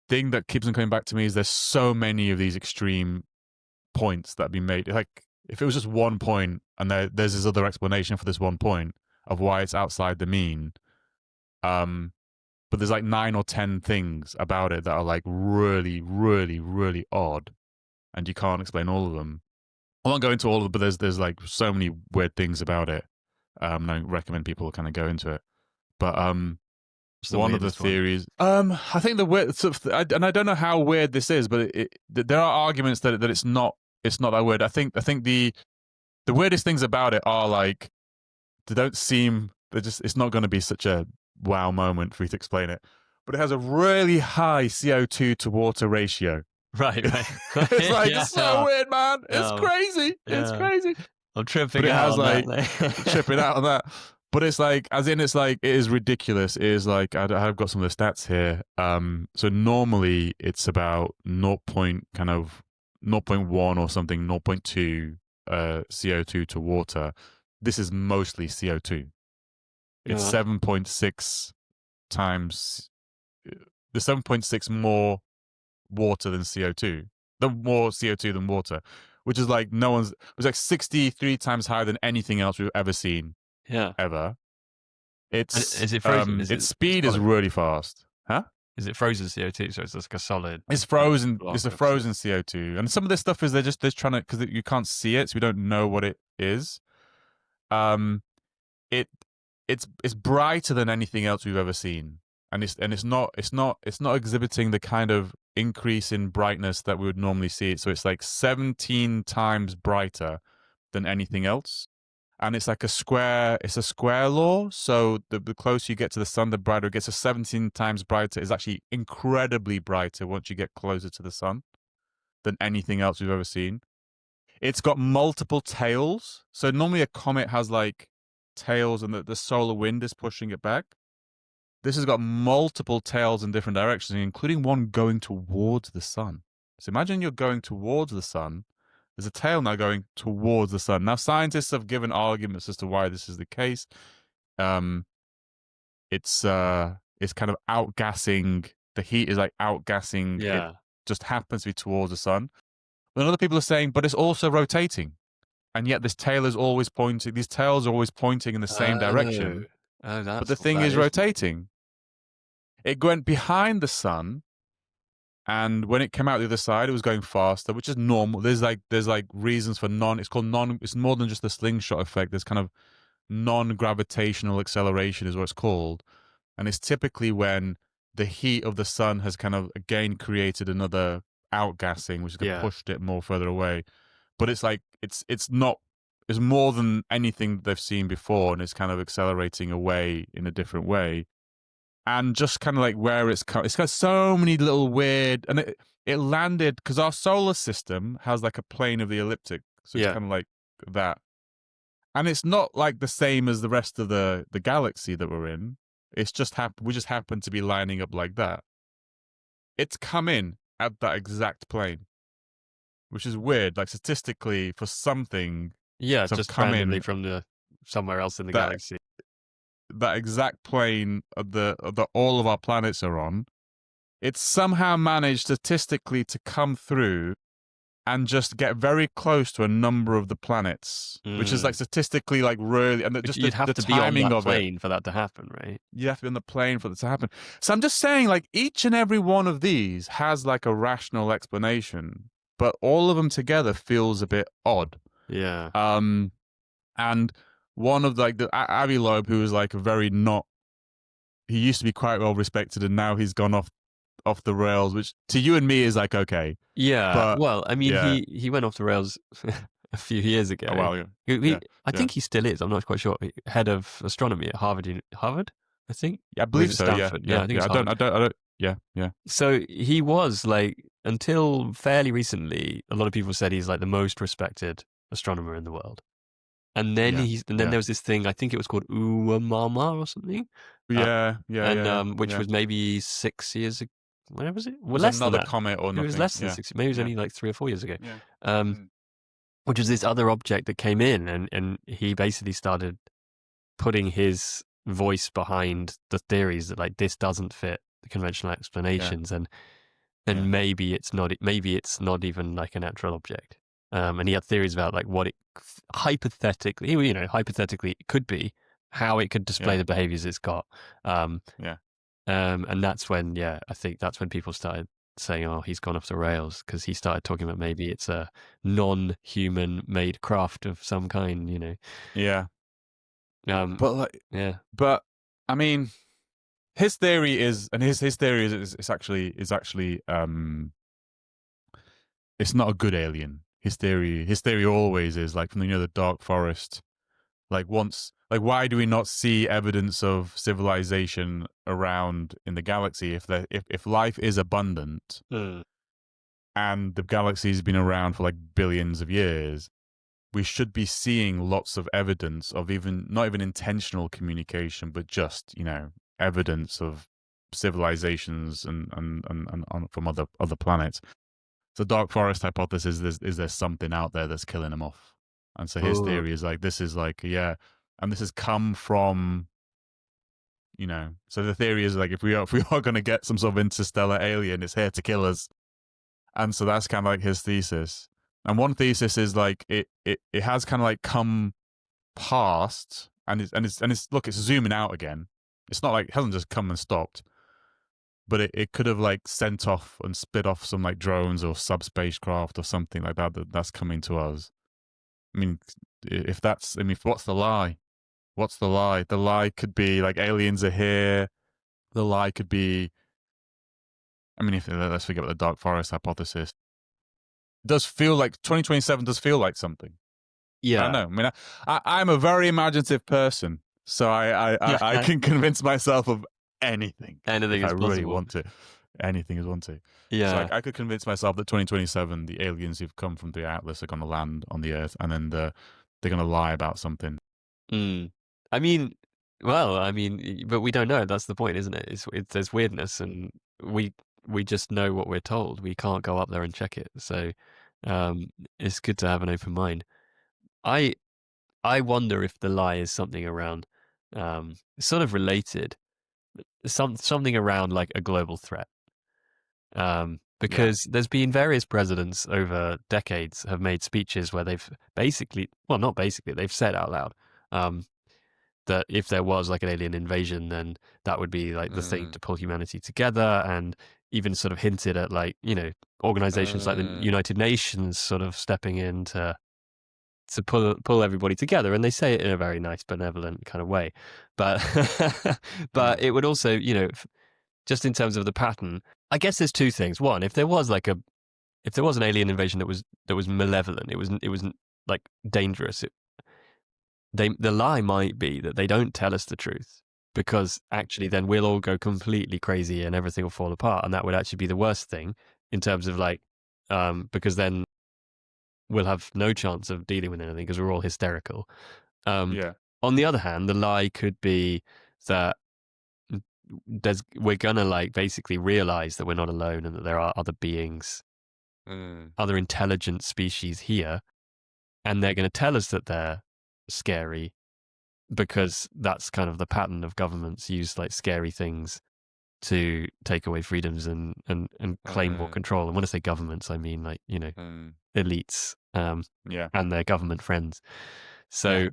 S2: thing that keeps on coming back to me is there's so many of these extreme points that have been made. Like if it was just one point and there's this other explanation for this one point of why it's outside the mean, but there's like 9 or 10 things about it that are like really, really, really odd, and you can't explain all of them. I won't go into all of them, but there's like so many weird things about it. And I recommend people kind of go into it. But
S1: It's the
S2: one of the
S1: weirdest one.
S2: theories, I think the weird, and I don't know how weird this is, but there are arguments that it's not that weird. I think the weirdest things about it are like they don't seem, it's not going to be such a wow moment for you to explain it, but it has a really high CO2 to water ratio.
S1: Right.
S2: It's like
S1: Yeah.
S2: it's so weird, man. It's
S1: Oh,
S2: crazy. It's
S1: yeah.
S2: crazy.
S1: I'm tripping
S2: But it
S1: out
S2: has
S1: on
S2: like
S1: that.
S2: tripping out on that. But it's like, as in, it's like, it is ridiculous. It is like, I've got some of the stats here. So normally it's about 0. Kind of zero point 0.1 or something, zero point 0.2 CO2 to water. This is mostly CO2. It's
S1: Yeah.
S2: 7.6 times, the 7.6 more water than CO2. The more CO2 than water, which is like it was like 63 times higher than anything else we've ever seen,
S1: Yeah.
S2: ever.
S1: And is it frozen? Is
S2: Its
S1: it
S2: speed is
S1: solid?
S2: really fast. Huh?
S1: Is it frozen CO2? So it's just like a solid
S2: It's
S1: like
S2: frozen. It's
S1: block
S2: a
S1: of CO2.
S2: frozen CO2, and some of this stuff is they're trying to, because you can't see it, so we don't know what it is. Um, it it's brighter than anything else we've ever seen, and it's not exhibiting the kind of increase in brightness that we would normally see. So it's like 17 times brighter than anything else. And it's like it's a square law. So the closer you get to the sun, the brighter it gets. So 17 times brighter is actually incredibly brighter once you get closer to the sun than anything else we've ever seen. It's got multiple tails. So normally a comet has like tails and the solar wind is pushing it back. This has got multiple tails in different directions, including one going towards the sun. So imagine you're going towards the sun. There's a tail now going towards the sun. Now, scientists have given arguments as to why this is the case. Um, it's kind of outgassing. The heat is like outgassing. It
S1: Yeah.
S2: just happens to be towards the sun. But other people are saying, but it's also rotating, and yet this tail is always pointing. These tails are always pointing in the same
S1: Oh.
S2: direction.
S1: Oh,
S2: But the thing
S1: that
S2: is
S1: is.
S2: rotating. It went behind the sun, and when it came out the other side, it was going faster, which is normal. There's reasons for non. It's called non. It's more than just the slingshot effect. There's kind of non-gravitational acceleration is what it's called, and it's typically when the heat of the sun has kind of again created another outgassing, which has
S1: Yeah.
S2: pushed it more further away. But it's like it's not. It's more than anything they've seen before, and it's kind of accelerating away in a different way. And just kind of like where it's got so many little weird, and it landed because our solar system has like a plane of the elliptic, so it's
S1: Yeah.
S2: kind of like that, and it's not like the same as the rest of the galaxy that we're in. It's just we just happen to be lining up like that. It's come in at that exact plane, which is weird. Like statistically, for something
S1: Yeah.
S2: to have
S1: Just
S2: come
S1: randomly
S2: in
S1: from the somewhere else in the
S2: that
S1: galaxy.
S2: that exact plane of the all of our planets are on, it's somehow managed statistically to come through and just get very close to a number of the planets, which is like
S1: Mm.
S2: statistically like really, and
S1: Which
S2: just
S1: you'd have
S2: the
S1: to be on
S2: timing
S1: that
S2: of it.
S1: plane for that to happen, right?
S2: You have to be on the plane for it to happen. So I'm just saying, like, each and every one of these has like a rational explanation, but all of them together feels a bit odd.
S1: Yeah.
S2: Um, and one of like the Avi Loeb, who was like a very not, he used to be quite well respected, and now he's gone off the rails, which to you and me is like okay,
S1: Yeah.
S2: but
S1: Well, I mean,
S2: yeah,
S1: he went off the rails a few years
S2: a
S1: ago.
S2: while ago,
S1: He
S2: yeah,
S1: I
S2: yeah,
S1: think he still is. I'm not quite sure. Head of astronomy at Harvard, I think,
S2: yeah, I
S1: or is
S2: believe
S1: it
S2: so, yeah,
S1: Stanford? Yeah,
S2: yeah,
S1: I think
S2: yeah.
S1: it's Harvard.
S2: I don't, yeah, yeah,
S1: So he was like, until fairly recently, a lot of people said he's like the most respected astronomer in the world. And then
S2: yeah,
S1: there
S2: yeah,
S1: was this thing, I think it was called Uwamama or something, uh,
S2: yeah, yeah,
S1: and
S2: yeah,
S1: which
S2: yeah.
S1: was maybe 6 years ago. When was it?
S2: It
S1: Well,
S2: was
S1: less than
S2: another
S1: that.
S2: comet or
S1: It was
S2: nothing.
S1: less than
S2: Yeah,
S1: 6. Maybe it was
S2: yeah,
S1: only like 3 or 4 years ago.
S2: yeah.
S1: Um,
S2: Mm.
S1: which was this other object that came in, and he basically started putting his voice behind the theories that like this doesn't fit the conventional
S2: Yeah,
S1: explanations, and
S2: yeah,
S1: maybe it's not even like a natural object. And he had theories about like what it hypothetically, hypothetically it could be, how it could display
S2: yeah,
S1: the behaviors it's got. Um,
S2: yeah,
S1: and that's when, yeah, I think that's when people started saying, "Oh, he's gone off the rails," because he started talking about maybe it's a non-human made craft of some kind.
S2: yeah.
S1: Um,
S2: But like,
S1: yeah,
S2: but I mean, his theory is, and his theory is it's actually it's not a good alien. His theory always is like from the dark forest. Like why do we not see evidence of civilization around in the galaxy if life is abundant
S1: mm,
S2: and the galaxy's been around for like billions of years? we should be seeing lots of evidence of even not even intentional communication, but just evidence of civilizations and from other planets. The dark forest hypothesis is there something out there that's killing them off, and so his
S1: Oh,
S2: theory is like this is like and this has come from So the theory is like if we are going to get some sort of interstellar alien, it's here to kill us, and so that's kind of like his thesis. And one thesis is like it has kind of like come past, and it's look, it's zooming out again. It's not like it hasn't just come and stopped, but it could have like sent off and spit off some like drones or subspacecraft or something like that's coming to us. I mean, if that's, I mean, what's the lie? What's the lie? The lie could be like aliens are here. The lie could be, I mean, if let's forget about the dark forest hypothesis. It does feel like 2027 does feel like something. I don't
S1: yeah.
S2: know. I mean, I'm a very imaginative person, so I can convince myself of anything
S1: Anything
S2: if I
S1: is
S2: really
S1: possible.
S2: want to. Anything is want to. So
S1: Yeah.
S2: I could convince myself that 2027, the aliens who've come from the Atlas are going to land on the Earth, and then they're going to lie about something.
S1: Mm. I mean, well, I mean, but we don't know. That's the point, isn't it? There's weirdness, and we we just know what we're told. We can't go up there and check it. So, um, it's good to have an open mind. I I wonder if the lie is something around, sort of related, something around like a global threat.
S2: Yeah.
S1: Because there's been various presidents over decades have made speeches where they've basically, well, not basically, they've said out loud, um, that if there was like an alien invasion, then that would be like the thing
S2: Mm.
S1: to pull humanity together, and even sort of hinted at like, organizations like the
S2: Mm.
S1: United Nations sort of stepping in to pull everybody together, and they say it in a very nice, benevolent kind of way, but
S2: Mm.
S1: but it would also, just in terms of the pattern, I guess there's two things. One, if there was an alien invasion that was malevolent, it wasn't like dangerous. The lie might be that they don't tell us the truth, because actually then we'll all go completely crazy and everything will fall apart, and that would actually be the worst thing in terms of like, because then we'll have no chance of dealing with anything because we're all hysterical. Um,
S2: Yeah.
S1: on the other hand, the lie could be that we're gonna like basically realize that we're not alone and that there are other beings,
S2: Mm.
S1: other intelligent species here, and they're going to tell us that they're scary, because that's kind of the pattern of governments use like scary things to take away freedoms and claim more
S2: Mm.
S1: control. And when I say governments, I mean like,
S2: Mm.
S1: elites,
S2: Yeah.
S1: and their government friends.
S2: Yeah.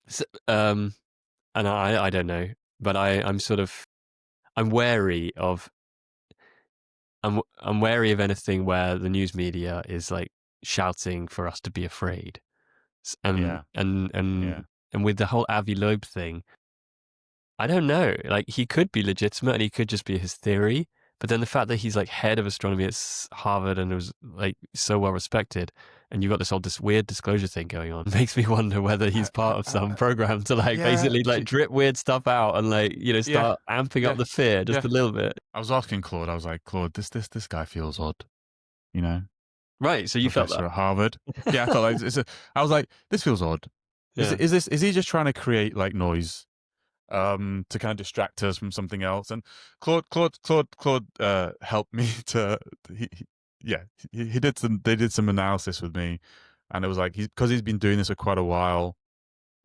S1: So, um, and I don't know, but I'm sort of, I'm wary of, I'm wary of anything where the news media is like shouting for us to be afraid. And
S2: Yeah.
S1: and
S2: Yeah.
S1: and and with the whole Avi Loeb thing, I don't know. Like, he could be legitimate and he could just be his theory. But then the fact that he's like head of astronomy at Harvard and was like so well respected, and you've got this weird disclosure thing going on, makes me wonder whether he's part of some program to like
S2: Yeah.
S1: basically like drip weird stuff out and like,
S2: Yeah.
S1: start amping up
S2: Yeah.
S1: the fear just
S2: Yeah.
S1: a little bit.
S2: I was asking Claude. I was like, Claude, this guy feels odd. You know,
S1: Right. So you felt
S2: professor
S1: that.
S2: at Harvard. Yeah, I felt like I was like, this feels odd.
S1: Yeah.
S2: Is he just trying to create like noise, to kind of distract us from something else? And Claude helped me to. Yeah, they did some analysis with me, and it was like because he's been doing this for quite a while.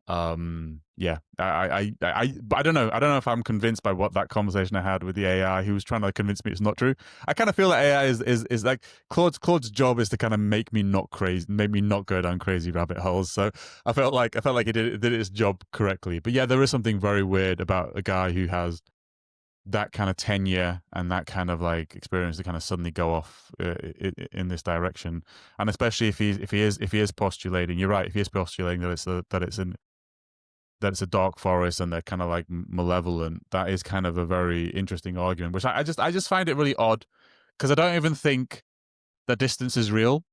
S2: Yeah, but I don't know. I don't know if I'm convinced by what that conversation I had with the AI. Who was trying to convince me it's not true. I kind of feel that AI is like Claude's job is to kind of make me not crazy, make me not go down crazy rabbit holes. So I felt like he did his job correctly. But yeah, there is something very weird about a guy who has that kind of tenure and that kind of like experience to kind of suddenly go off in this direction, and especially if he is postulating, you're right, if he is postulating that it's a dark forest and they're kind of like malevolent, that is kind of a very interesting argument, which I just find it really odd, because I don't even think that distance is real.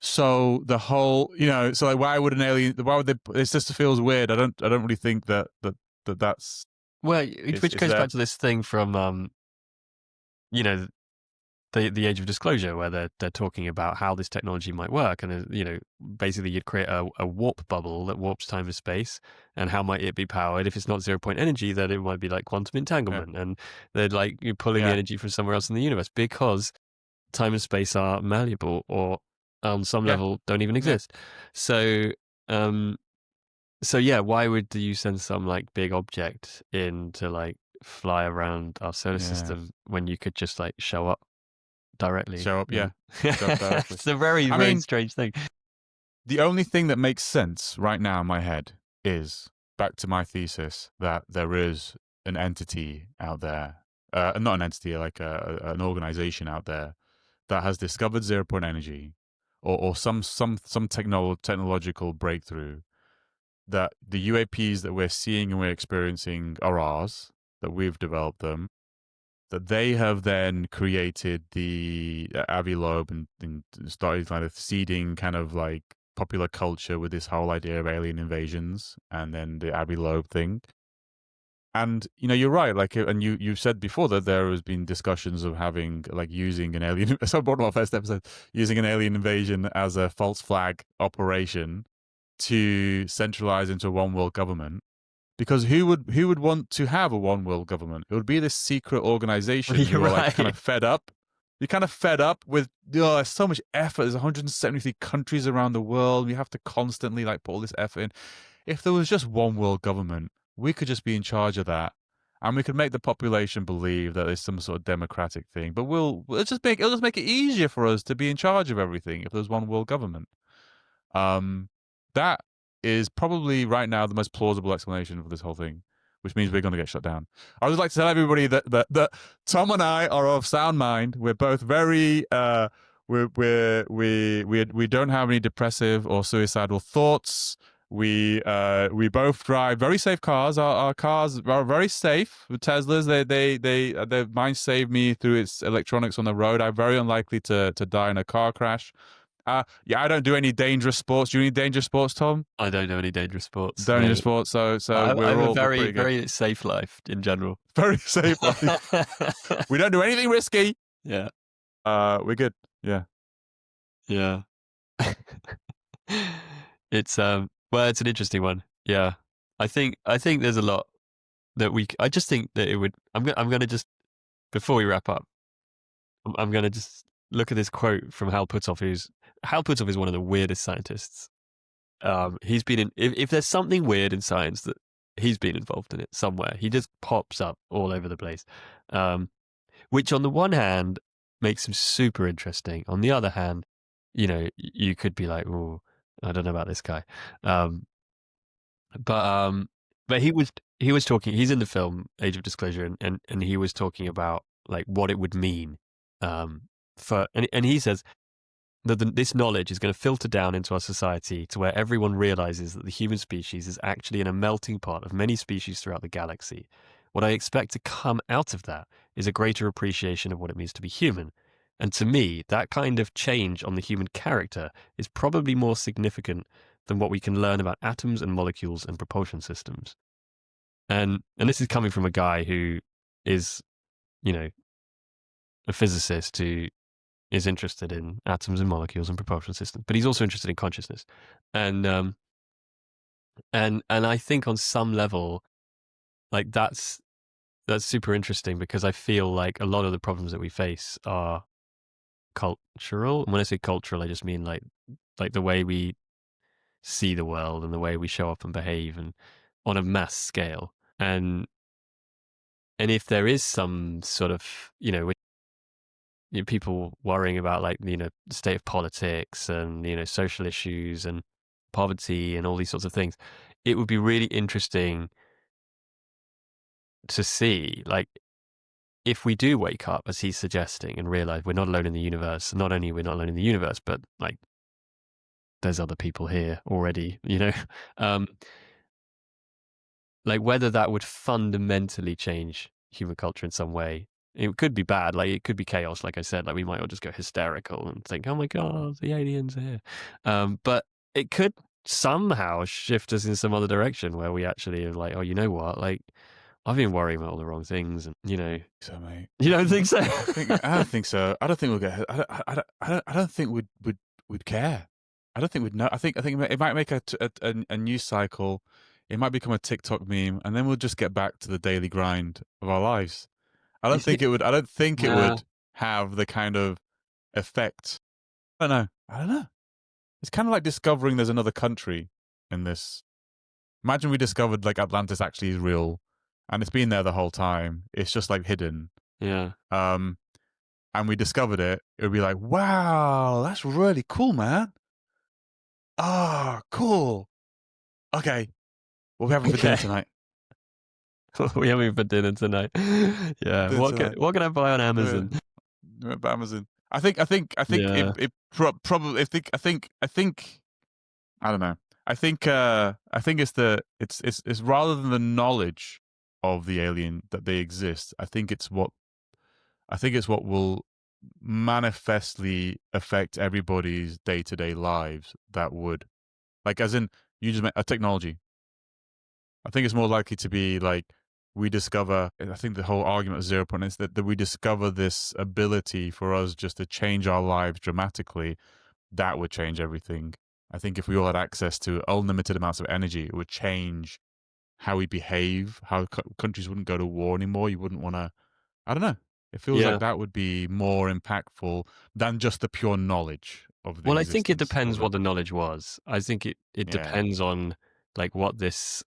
S2: So the whole, so like, why would an alien? Why would they? It just feels weird. I don't really think that's
S1: Well, which
S2: is
S1: goes
S2: there.
S1: back to this thing from, you know, the age of disclosure, where they're talking about how this technology might work, and basically you'd create a warp bubble that warps time and space, and how might it be powered? If it's not 0 point energy, then it might be like quantum
S2: Yeah.
S1: entanglement, and they're like you're pulling the
S2: Yeah.
S1: energy from somewhere else in the universe, because time and space are malleable, or on some
S2: Yeah.
S1: level don't even
S2: Yeah.
S1: exist. So um so yeah, why would you send some like big object in to like fly around our solar
S2: Yeah.
S1: system when you could just like show up directly?
S2: Show up. Yeah. Show up directly.
S1: It's a very,
S2: I
S1: very
S2: mean,
S1: strange thing.
S2: the only thing that makes sense right now in my head is back to my thesis that there is an entity out there, not an entity, like an organization out there that has discovered 0 point energy, or some technological breakthrough, that the UAPs that we're seeing and we're experiencing are ours, that we've developed them, that they have then created the Avi Loeb, and started kind of seeding kind of like popular culture with this whole idea of alien invasions, and then the Avi Loeb thing. And you're right. Like, and you've said before that there has been discussions of having, like, using an alien. So one of our first episode, using an alien invasion as a false flag operation to centralize into a one world government. Because who would want to have a one world government? It would be this secret organization
S1: You're
S2: who are like kind
S1: right.
S2: of fed up. You're kind of fed up with, there's so much effort. There's 173 countries around the world. We have to constantly like put all this effort in. If there was just one world government, we could just be in charge of that, and we could make the population believe that there's some sort of democratic thing. But it'll just make it easier for us to be in charge of everything if there's one world government. That is probably right now the most plausible explanation for this whole thing, which means we're going to get shut down. I would just like to tell everybody that Tom and I are of sound mind. We're both very we don't have any depressive or suicidal thoughts. We both drive very safe cars. Our cars are very safe. With Teslas, they mine saved me through its electronics on the road. I'm very unlikely to die in a car crash. Yeah, I don't do any dangerous sports. Do you do any dangerous sports, Tom?
S1: I don't know any dangerous sports.
S2: Dangerous
S1: No,
S2: sports. So
S1: I'm a
S2: we're
S1: very,
S2: pretty good.
S1: very safe life in general.
S2: Very safe life. We don't do anything risky.
S1: Yeah,
S2: We're good. Yeah.
S1: yeah. It's well, it's an interesting one. Yeah, I think there's a lot that I just think that it would. I'm gonna just, before we wrap up, I'm gonna just look at this quote from Hal Puthoff. Hal Puthoff is one of the weirdest scientists. He's been in. If there's something weird in science, that he's been involved in it somewhere. He just pops up all over the place. Which on the one hand makes him super interesting. On the other hand, you could be like, oh, I don't know about this guy. Um, but um, but he was talking. He's in the film Age of Disclosure, and he was talking about like what it would mean for, and he says that this knowledge is going to filter down into our society to where everyone realizes that the human species is actually in a melting pot of many species throughout the galaxy. What I expect to come out of that is a greater appreciation of what it means to be human. And to me, that kind of change on the human character is probably more significant than what we can learn about atoms and molecules and propulsion systems. And this is coming from a guy who is, you know, a physicist who is interested in atoms and molecules and propulsion systems, but he's also interested in consciousness. And I think on some level, like that's super interesting, because I feel like a lot of the problems that we face are cultural. And when I say cultural, I just mean like the way we see the world and the way we show up and behave, and on a mass scale. And if there is some sort of, people worrying about like, the state of politics and, social issues and poverty and all these sorts of things, it would be really interesting to see, like, if we do wake up, as he's suggesting, and realize we're not alone in the universe. And not only we're not alone in the universe, but like there's other people here already, um, like whether that would fundamentally change human culture in some way. It could be bad, like it could be chaos, like I said, like we might all just go hysterical and think, oh my God, the aliens are here. But it could somehow shift us in some other direction where we actually are like, oh, you know what? Like I've been worrying about all the wrong things, and
S2: So, mate,
S1: you don't think so?
S2: I don't think so. I don't think we'll get. I don't think we'd care. I don't think we'd know. I think it might make a news cycle. It might become a TikTok meme, and then we'll just get back to the daily grind of our lives. I
S1: You
S2: don't
S1: think?
S2: think it would. I don't think it
S1: Nah.
S2: would have the kind of effect. I don't know. I don't know. It's kind of like discovering there's another country in this. Imagine we discovered like Atlantis actually is real, and it's been there the whole time. It's just like hidden.
S1: Yeah.
S2: Um, and we discovered it. It would be like, wow, that's really cool, man. Ah, cool. Okay, what we having for dinner
S1: Okay.
S2: tonight?
S1: We having for dinner tonight? Yeah.
S2: Dinner
S1: What can
S2: tonight.
S1: what can I buy on
S2: Uh,
S1: Amazon?
S2: Amazon. I think
S1: Yeah.
S2: probably. I think. I don't know. I think it's rather than the knowledge of the alien that they exist. I think it's what will manifestly affect everybody's day-to-day lives that would, like, as in, you just a technology. I think it's more likely to be like we discover. I think the whole argument of 0 point is that we discover this ability for us just to change our lives dramatically. That would change everything. I think if we all had access to unlimited amounts of energy, it would change how we behave, how countries wouldn't go to war anymore. You wouldn't want to, I don't know. It feels like
S1: Yeah.
S2: that would be more impactful than just the pure knowledge of the
S1: Well, I think it
S2: existence
S1: depends
S2: of it.
S1: what the knowledge was. I think it
S2: Yeah.
S1: depends on like what this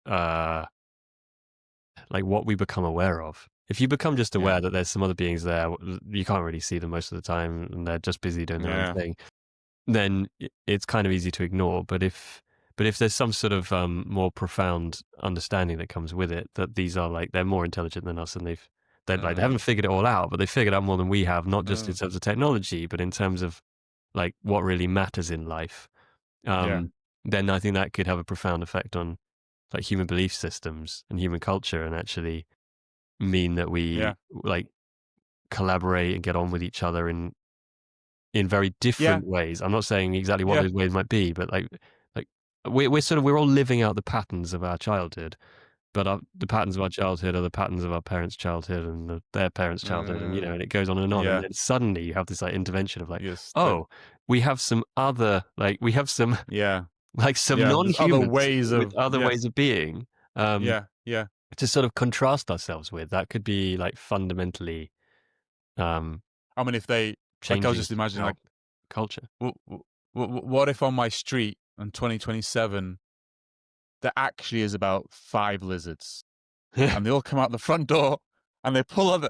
S1: like what we become aware of. If you become just
S2: Yeah.
S1: aware that there's some other beings there, you can't really see them most of the time, and they're just busy doing their own
S2: Yeah.
S1: thing. Then it's kind of easy to ignore. But if there's some sort of more profound understanding that comes with it, that these are like they're more intelligent than us, and they
S2: Uh,
S1: haven't figured it all out, but they figured out more than we have, not just in
S2: uh,
S1: terms of technology, but in terms of like what really matters in life.
S2: yeah.
S1: Um, then I think that could have a profound effect on like human belief systems and human culture, and actually mean that
S2: Yeah.
S1: we like collaborate and get on with each other in very
S2: Yeah.
S1: different ways. I'm not saying exactly what
S2: Yeah.
S1: those ways might be, but like we're all living out the patterns of our childhood, but the patterns of our childhood are the patterns of our parents' childhood and their parents' childhood, and
S2: Uh,
S1: and it goes on and on. And
S2: yeah.
S1: then suddenly you have this like intervention of like,
S2: Yes.
S1: oh, we have some other like we have some
S2: Yeah.
S1: like some
S2: Yeah. There's other
S1: non-humans
S2: ways
S1: with
S2: of,
S1: other
S2: yeah.
S1: ways of being
S2: Yeah. Yeah.
S1: to sort of contrast ourselves with. That could be like fundamentally um,
S2: I mean, if they, like, I was
S1: changing
S2: just imagining,
S1: our
S2: like,
S1: culture.
S2: what if on my street in 2027 there actually is about 5 lizards and they all come out the front door and they pull other.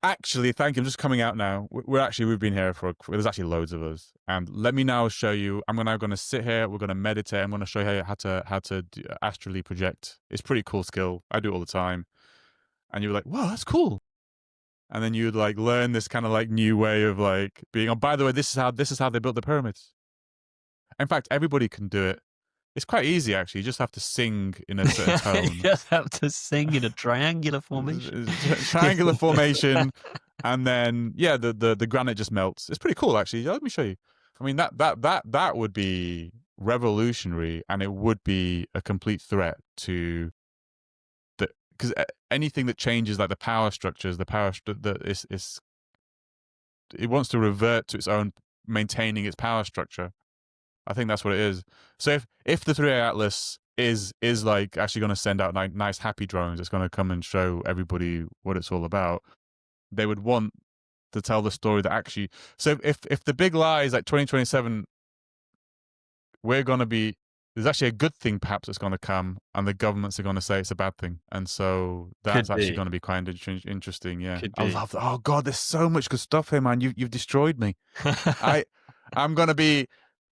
S2: Actually, thank you. I'm just coming out now. We've been here there's actually loads of us. And let me now show you. I'm now going to sit here. We're going to meditate. I'm going to show you how to astrally project. It's a pretty cool skill. I do it all the time. And you're like, wow, that's cool. And then you'd like learn this kind of like new way of like being. Oh, by the way, this is how they built the pyramids. In fact, everybody can do it. It's quite easy actually. You just have to sing in a certain
S1: You
S2: tone.
S1: just have to sing in a triangular formation.
S2: Triangular formation, and then yeah, the granite just melts. It's pretty cool actually. Let me show you. I mean that would be revolutionary, and it would be a complete threat to the, because anything that changes like the power structures, the power that is it wants to revert to its own maintaining its power structure. I think that's what it is. So if the 3A Atlas is like actually going to send out like nice happy drones, it's going to come and show everybody what it's all about. They would want to tell the story that actually. So if the big lie is like 2027, we're going to be. There's actually a good thing perhaps that's going to come, and the governments are going to say it's a bad thing, and so that's
S1: Could
S2: actually
S1: be.
S2: going to be kind of interesting. Yeah,
S1: Could
S2: I
S1: be.
S2: love that. Oh God, there's so much good stuff here, man. You've destroyed me. I I'm gonna be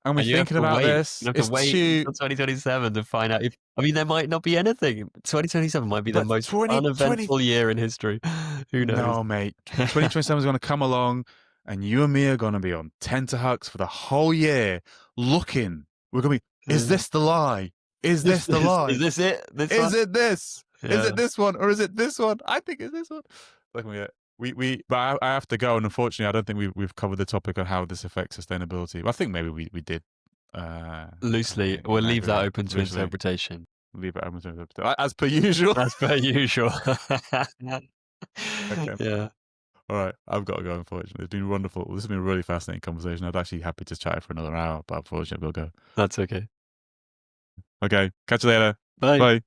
S1: And you have
S2: thinking
S1: to
S2: about
S1: wait. You
S2: this.
S1: have to
S2: It's
S1: wait
S2: too.
S1: until 2027 to find out if. I mean, there might not be anything. 2027 might be the
S2: But
S1: most
S2: 2020.
S1: uneventful year in history. Who knows?
S2: No, mate. 2027 is going to come along, and you and me are going to be on tenterhooks for the whole year looking. We're going to be, is this the lie? Is this the
S1: Is
S2: lie?
S1: this it? This
S2: Is
S1: one?
S2: it this? Is
S1: Yeah.
S2: it this one? Or is it this one? I think it's this one. Look, but I have to go, and unfortunately, I don't think we've covered the topic on how this affects sustainability. I think maybe we did.
S1: Loosely,
S2: Okay,
S1: we'll leave
S2: maybe
S1: that open to
S2: loosely.
S1: interpretation.
S2: leave it open as per usual.
S1: As per usual.
S2: Okay.
S1: Yeah,
S2: All right. I've got to go, unfortunately. It's been wonderful. This has been a really fascinating conversation. I'd actually happy to chat for another hour, but unfortunately, we'll go.
S1: that's okay.
S2: Okay. Catch you later.
S1: Bye.
S2: Bye.